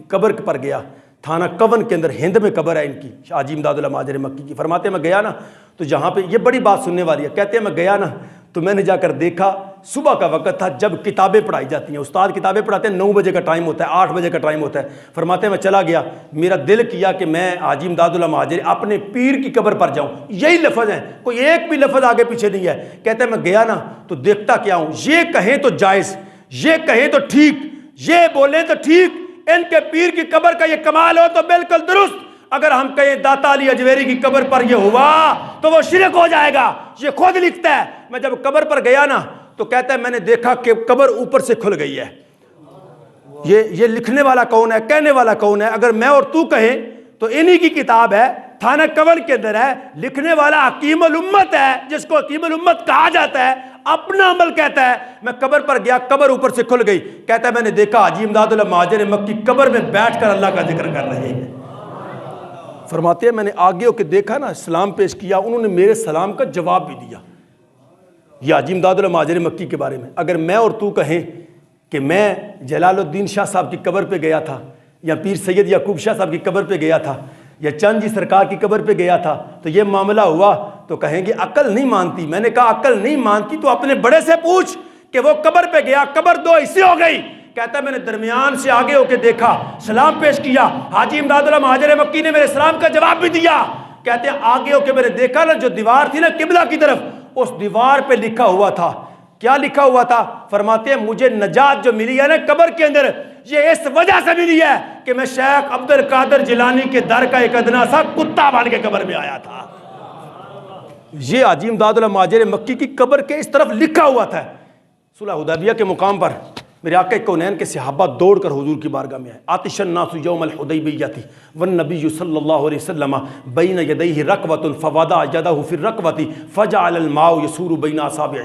قبر پر گیا، تھانہ کون کے اندر، ہند میں قبر ہے ان کی، حاجی امداد اللہ مہاجر مکی کی۔ فرماتے ہیں میں گیا نا تو جہاں پہ یہ بڑی بات سننے والی ہے، کہتے ہیں میں گیا نا تو میں نے جا کر دیکھا صبح کا وقت تھا جب کتابیں پڑھائی جاتی ہیں، استاد کتابیں پڑھاتے ہیں، 9 بجے کا ٹائم ہوتا ہے، 8 بجے کا ٹائم ہوتا ہے۔ فرماتے ہیں میں چلا گیا، میرا دل کیا کہ میں حاجی امداد اللہ مہاجر اپنے پیر کی قبر پر جاؤں، یہی لفظ ہیں، کوئی ایک بھی لفظ آگے پیچھے نہیں ہے۔ کہتے ہیں میں گیا نا تو دیکھتا کیا ہوں، یہ کہیں تو جائز، یہ کہیں تو ٹھیک، یہ بولیں تو ٹھیک، ان کے پیر کی قبر کا یہ کمال ہو تو بالکل درست، اگر ہم کہیں داتا علی اجویری کی قبر پر یہ ہوا تو وہ شرک ہو جائے گا، یہ خود لکھتا ہے۔ میں جب قبر پر گیا نا تو کہتا ہے میں نے دیکھا کہ قبر اوپر سے کھل گئی ہے۔ یہ لکھنے والا کون ہے، کہنے والا کون ہے؟ اگر میں اور تو کہیں تو انہی کی کتاب ہے، تھانہ کون کے اندر ہے، لکھنے والا حکیم الامت ہے، جس کو حکیم الامت کہا جاتا ہے، اپنا عمل کہتا ہے۔ میں قبر پر گیا، قبر اوپر سے کھل گئی، کہتا ہے میں نے دیکھا حاجی امداد اللہ مہاجر مکی قبر میں بیٹھ کر اللہ کا ذکر کر رہے ہیں۔ فرماتے ہیں میں نے آگے ہو کے دیکھا نا، سلام پیش کیا، انہوں نے میرے سلام کا جواب بھی دیا۔ یہ حاجی امداد اللہ مہاجر مکی کے بارے میں۔ اگر میں اور تو کہیں کہ میں جلال الدین شاہ صاحب کی قبر پہ گیا تھا، یا پیر سید یعقوب شاہ صاحب کی قبر پہ گیا تھا، یا چند جی سرکار کی قبر پہ گیا تھا تو یہ معاملہ ہوا تو کہیں گے عقل نہیں مانتی۔ میں نے کہا عقل نہیں مانتی تو اپنے بڑے سے پوچھ کہ وہ قبر پہ گیا، قبر 2 حصے ہو گئی، کہتا ہے میں نے درمیان سے آگے ہو کے دیکھا، سلام پیش کیا، حاجی امداد اللہ مہاجر مکی نے میرے سلام کا جواب بھی دیا۔ کہتے ہیں آگے ہو کے میں نے دیکھا نا جو دیوار تھی نا قبلہ کی طرف، اس دیوار پہ لکھا ہوا تھا، کیا لکھا ہوا تھا؟ فرماتے ہیں مجھے نجات جو ملی ہے نا قبر کے اندر، یہ اس وجہ سے ملی ہے کہ میں شیخ عبد القادر جیلانی کے در کا ایک ادنا سا کتا بن کے قبر میں آیا تھا۔ یہ حاجی امداد اللہ مہاجر مکی کی قبر کے اس طرف لکھا ہوا تھا۔ صلح حدیبیہ کے مقام پر میرے آقا کونین کے صحابہ دوڑ کر حضور کی بارگاہ میں آئے. آتش الناس یوم الحدیبیہ والنبی صلی اللہ علیہ وسلم بین یدیہ رکوۃ فوضع یدہ فی الرکوۃ فجعل الماء یسور بین اصابعہ.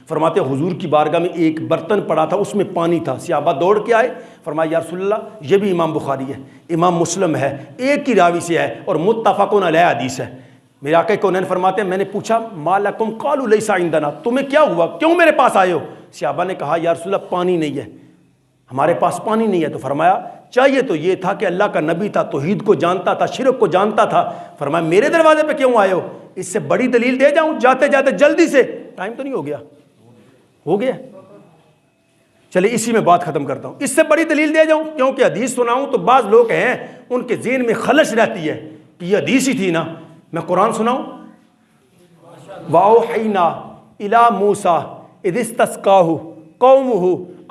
فرماتے ہیں حضور کی بارگاہ میں ایک برتن پڑا تھا، اس میں پانی تھا. صحابہ دوڑ کے آئے، فرمایا یا رسول اللہ یہ بھی امام بخاری ہے، امام مسلم ہے، ایک ہی راوی سے ہے اور متفق علیہ حدیث ہے. میرے آقا کونین فرماتے ہیں میں نے پوچھا ما لکم قالوا لیس عندنا، تمہیں کیا ہوا، کیوں میرے پاس آئے ہو؟ صحابہ نے کہا یا رسول اللہ پانی نہیں ہے، ہمارے پاس پانی نہیں ہے. تو فرمایا چاہیے تو یہ تھا کہ اللہ کا نبی تھا، توحید کو جانتا تھا، شرک کو جانتا تھا. فرمایا میرے دروازے پہ کیوں آئے ہو؟ اس سے بڑی دلیل دے جاؤں جاتے جاتے جلدی سے؟ ٹائم تو نہیں ہو گیا؟ ہو گیا. چلے اسی میں بات ختم کرتا ہوں. اس سے بڑی دلیل دے جاؤں؟ کیونکہ حدیث سناؤں تو بعض لوگ ہیں ان کے ذہن میں خلش رہتی ہے کہ یہ حدیث ہی تھی نا. میں قرآن سناؤں؟ وَأَوْحَيْنَا إِلَى مُوسَىٰ إِذِ اسْتَسْقَاهُ قَوْمُهُ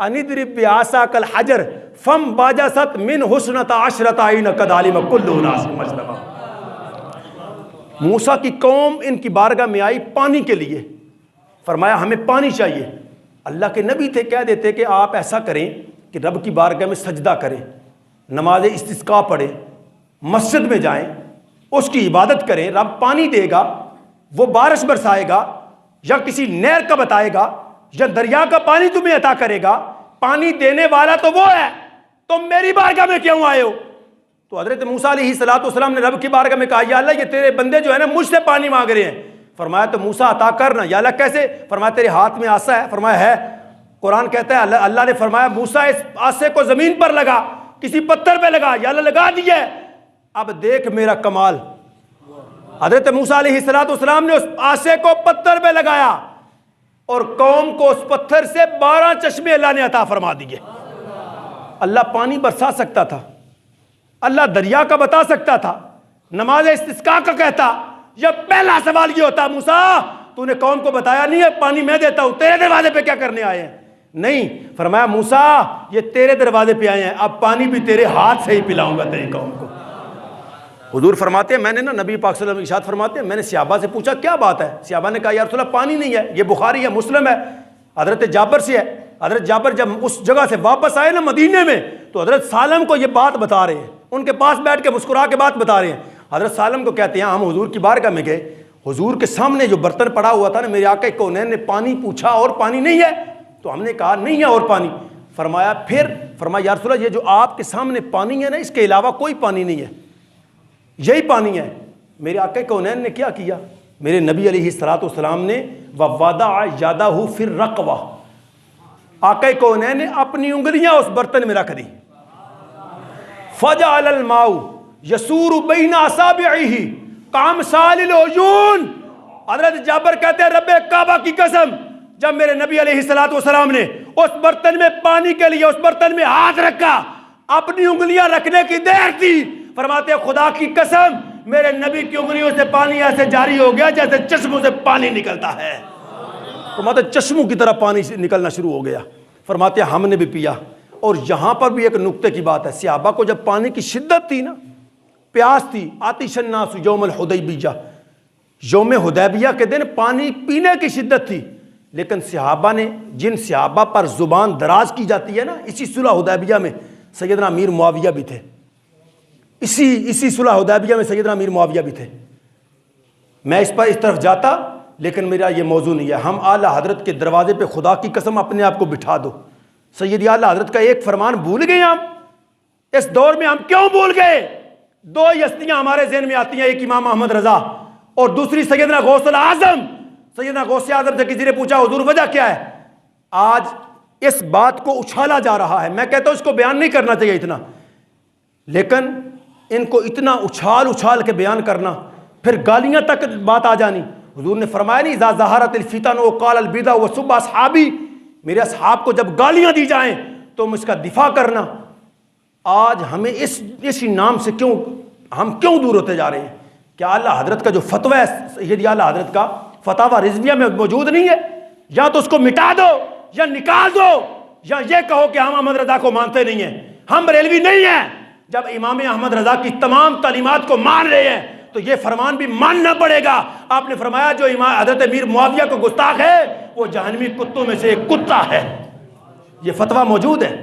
أَنِ اضْرِب بِّعَصَاكَ الْحَجَرَ فَانبَجَسَتْ مِنْهُ اثْنَتَا عَشْرَةَ عَيْنًا قَدْ عَلِمَ كُلُّ أُنَاسٍ مَشْرَبَهُمْ. موسیٰ کی قوم ان کی بارگاہ میں آئی پانی کے لیے، فرمایا ہمیں پانی چاہیے. اللہ کے نبی تھے، کہہ دیتے کہ آپ ایسا کریں کہ رب کی بارگاہ میں سجدہ کریں، نماز استسقاء پڑھیں، مسجد میں جائیں، اس کی عبادت کریں، رب پانی دے گا، وہ بارش برسائے گا، یا کسی نہر کا بتائے گا، یا دریا کا پانی تمہیں عطا کرے گا. پانی دینے والا تو وہ ہے، تم میری بارگاہ میں کیوں آئے ہو؟ تو حضرت موسیٰ علیہ السلام نے رب کی بارگاہ میں کہا یا اللہ یہ تیرے بندے جو ہے نا مجھ سے پانی مانگ رہے ہیں. فرمایا تو موسیٰ عطا کرنا. یا اللہ کیسے؟ فرمایا تیرے ہاتھ میں آسا ہے. فرمایا ہے. قرآن کہتا ہے اللہ نے فرمایا موسیٰ اس آسے کو زمین پر لگا، کسی پتھر پہ لگا. یا اللہ لگا دیا ہے. اب دیکھ میرا کمال. حضرت موسیٰ علیہ السلام نے اس آسے کو پتھر پہ لگایا اور قوم کو اس پتھر سے 12 چشمے اللہ نے عطا فرما دیے. اللہ پانی برسا سکتا تھا، اللہ دریا کا بتا سکتا تھا، نماز استسقاء کا کہتا. یا پہلا سوال یہ ہوتا موسیٰ تو نے قوم کو بتایا نہیں ہے پانی میں دیتا ہوں، تیرے دروازے پہ کیا کرنے آئے ہیں؟ نہیں. فرمایا موسیٰ یہ تیرے دروازے پہ آئے ہیں، اب پانی بھی تیرے ہاتھ سے ہی پلاؤں گا تیری قوم کو. حضور فرماتے ہیں میں نے نا نبی پاک صلی اللہ علیہ وسلم ارشاد فرماتے ہیں میں نے صحابہ سے پوچھا کیا بات ہے؟ صحابہ نے کہا یا رسول اللہ پانی نہیں ہے. یہ بخاری ہے، مسلم ہے، حضرت جابر سے ہے. حضرت جابر جب اس جگہ سے واپس آئے نا مدینے میں تو حضرت سالم کو یہ بات بتا رہے ہیں، ان کے پاس بیٹھ کے مسکرا کے بات بتا رہے ہیں. حضرت سالم کو کہتے ہیں ہم حضور کی بارگاہ میں گئے، حضور کے سامنے جو برتن پڑا ہوا تھا نا میرے آقا کونین نے پانی پوچھا اور پانی نہیں ہے. تو ہم نے کہا نہیں ہے اور پانی. فرمایا پھر؟ فرمایا یا رسول اللہ یہ جو آپ کے سامنے پانی ہے نا اس کے علاوہ کوئی پانی نہیں ہے، یہی پانی ہے. میرے آقا کونین نے کیا کیا؟ میرے نبی علیہ السلام نے وَوَضَعَ يَدَهُ فِي الرَّقْوَةِ، آقا کونین نے اپنی انگلیاں اس برتن میں رکھ دی. فَجَعَلَ الْمَاءُ يَسُورُ بَيْنَ أَصَابِعِهِ كَأَمْثَالِ الْعُيُونِ. حضرت جابر کہتے ہیں رب کعبہ کی قسم جب میرے نبی علیہ السلام نے اس برتن میں پانی کے لیے اس برتن میں ہاتھ رکھا، اپنی انگلیاں رکھنے کی دیر تھی. فرماتے ہیں خدا کی قسم میرے نبی کی انگلیوں سے پانی ایسے جاری ہو گیا جیسے چشموں سے پانی نکلتا ہے. فرماتے ہیں چشموں کی طرح پانی نکلنا شروع ہو گیا. فرماتے ہیں ہم نے بھی پیا. اور یہاں پر بھی ایک نقطے کی بات ہے، صحابہ کو جب پانی کی شدت تھی نا، پیاس تھی، آتش الناس یوم الحدیبیہ، یوم حدیبیہ کے دن پانی پینے کی شدت تھی. لیکن صحابہ نے جن صحابہ پر زبان دراز کی جاتی ہے نا، اسی صلح حدیبیہ میں سیدنا امیر معاویہ بھی تھے. اسی صلح حدیبیہ میں سیدنا امیر معاویہ بھی تھے. میں اس طرف جاتا لیکن میرا یہ موضوع نہیں ہے. ہم اعلیٰ حضرت کے دروازے پہ خدا کی قسم اپنے آپ کو بٹھا دو. سیدی اعلیٰ حضرت کا ایک فرمان بھول گئے ہم. اس دور میں ہم کیوں بھول گئے؟ دو ہستیاں ہمارے ذہن میں آتی ہیں، ایک امام احمد رضا اور دوسری سیدنا غوث الاعظم. سیدنا غوث اعظم سے کسی نے پوچھا حضور وجہ کیا ہے؟ آج اس بات کو اچھالا جا رہا ہے. میں کہتا ہوں اس کو بیان نہیں کرنا چاہیے اتنا، لیکن ان کو اتنا اچھال کے بیان کرنا، پھر گالیاں تک بات آ جانی. حضور نے فرمایا نہیں اذا ظہرت الفتن وقال البدع وسب اصحابی، میرے اصحاب کو جب گالیاں دی جائیں تو اس کا دفاع کرنا. آج ہمیں اس نام سے ہم کیوں دور ہوتے جا رہے ہیں؟ کیا اعلیٰ حضرت کا جو فتویٰ ہے سیدی اعلیٰ حضرت کا فتاوی رضویہ میں موجود نہیں ہے؟ یا تو اس کو مٹا دو یا نکال دو، یا یہ کہو کہ ہم احمد رضا کو مانتے نہیں ہیں، ہم بریلوی نہیں ہیں. جب امام احمد رضا کی تمام تعلیمات کو مان رہے ہیں تو یہ فرمان بھی ماننا پڑے گا. آپ نے فرمایا جو حضرت امیر معاویہ کو گستاخ ہے وہ جہنمی کتوں میں سے ایک کتا ہے. یہ فتویٰ موجود ہے.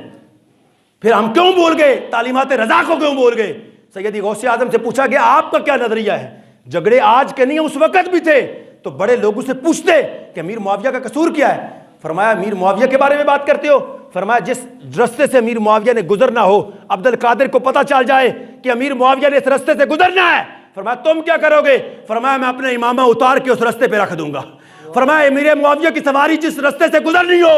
پھر ہم کیوں بول گئے؟ تعلیمات رضا کو کیوں بول گئے؟ سیدی غوث اعظم سے پوچھا گیا آپ کا کیا نظریہ ہے؟ جھگڑے آج کے نہیں، اس وقت بھی تھے. تو بڑے لوگوں سے پوچھتے کہ امیر معاویہ کا قصور کیا ہے. فرمایا امیر معاویہ کے بارے میں بات کرتے ہو؟ فرمایا جس رستے سے امیر معاویہ نے گزرنا ہو، عبد القادر کو پتہ چل جائے کہ امیر معاویہ نے اس رستے سے گزرنا ہے، فرمایا تم کیا کرو گے؟ فرمایا میں اپنے امامہ اتار کے اس رستے پہ رکھ دوں گا. فرمایا امیر معاویہ کی سواری جس رستے سے گزرنی ہو.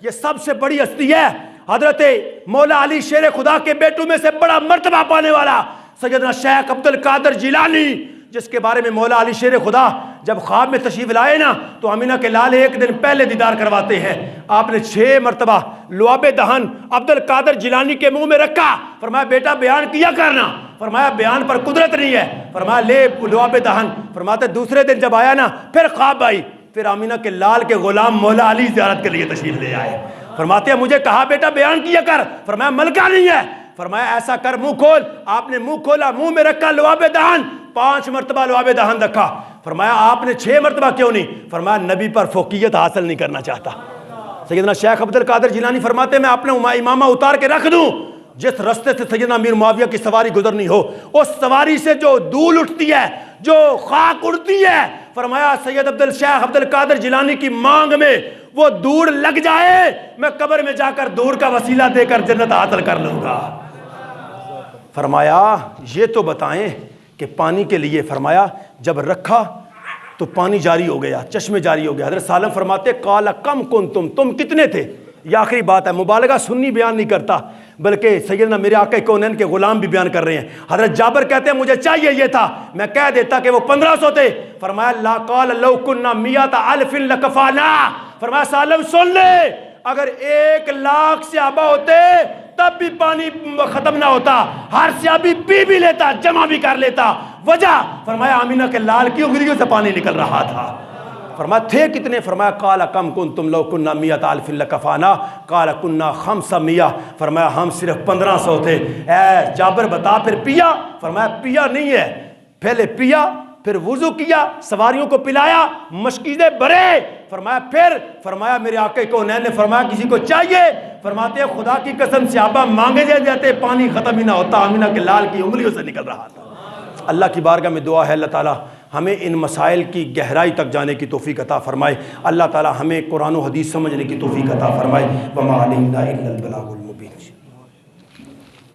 یہ سب سے بڑی ہستی ہے حضرت مولا علی شیر خدا کے بیٹوں میں سے بڑا مرتبہ پانے والا سیدنا شیخ عبد القادر جیلانی، جس کے بارے میں مولا علی شیر خدا جب خواب میں تشریف لائے نا تو آمینہ کے لال ایک دن پہلے دیدار کرواتے ہیں. آپ نے 6 مرتبہ لعاب دہن عبد القادر جیلانی کے منہ میں رکھا. فرمایا بیٹا بیان کیا کرنا. فرمایا بیان پر قدرت نہیں ہے. فرمایا لے لعاب دہن. فرماتے دوسرے دن جب آیا نا پھر خواب آئی، پھر آمینہ کے لال کے غلام مولا علی زیارت کے لیے تشریف لے آئے. فرماتے ہیں مجھے کہا بیٹا بیان کیا کر. فرمایا ملکہ نہیں ہے. فرمایا ایسا کر منہ کھول. آپ نے منہ کھولا، منہ میں رکھا لعاب دہن. 5 مرتبہ لعاب دہن رکھا. فرمایا آپ نے 6 مرتبہ کیوں نہیں؟ فرمایا نبی پر فوقیت حاصل نہیں کرنا چاہتا. سیدنا شیخ عبد القادر جیلانی فرماتے ہیں میں اپنے امامہ اتار کے رکھ دوں. جس رستے سے سیدنا امیر معاویہ کی سواری گزرنی ہو، اس سواری سے جو دھول اٹھتی ہے، جو خاک اڑتی ہے، فرمایا سید شیخ عبد القادر جیلانی کی مانگ میں وہ دور لگ جائے، میں قبر میں جا کر دور کا وسیلہ دے کر جنت حاصل کر لوں گا. فرمایا یہ تو بتائیں کہ پانی کے لیے، فرمایا جب رکھا تو پانی جاری ہو گیا، چشمے جاری ہو گیا. حضرت سالم فرماتے قال کم کنتم، تم کتنے تھے؟ یہ آخری بات ہے. مبالغہ سنی بیان نہیں کرتا بلکہ سیدنا میرے آقا کونین کے غلام بھی بیان کر رہے ہیں. حضرت جابر کہتے ہیں مجھے چاہیے یہ تھا، میں کہہ دیتا کہ وہ 1500 تھے. فرمایا لا قال لو كنا 100,000 لكفانا. فرمایا سالم سن لے، اگر 1,00,000 صحابہ ہوتے تب بھی پانی ختم نہ ہوتا، ہر صحابی پی بھی لیتا، جمع بھی کر لیتا. وجہ فرمایا آمینہ کے لال کی انگلیوں سے پانی نکل رہا تھا. فرمایا تھے کتنے؟ فرمایا قال کم کنتم لو كنا 100,000 لكفانا قال كنا 500. فرمایا ہم صرف 1500 تھے. اے جابر بتا پھر پیا؟ فرمایا پیا نہیں ہے، پہلے پیا پھر وضو کیا، سواریوں کو پلایا، مشکیزیں بھرے. فرمایا پھر، فرمایا میرے آقا کونین نے فرمایا کسی کو چاہیے؟ فرماتے ہیں خدا کی قسم صحابہ مانگے جاتے پانی ختم ہی نہ ہوتا، آمینہ کے لال کی انگلیوں سے نکل رہا تھا. اللہ کی بارگاہ میں دعا ہے اللہ تعالیٰ ہمیں ان مسائل کی گہرائی تک جانے کی توفیق عطا فرمائے. اللہ تعالیٰ ہمیں قرآن و حدیث سمجھنے کی توفیق عطا فرمائے. وما علینا الا البلاغ المبین.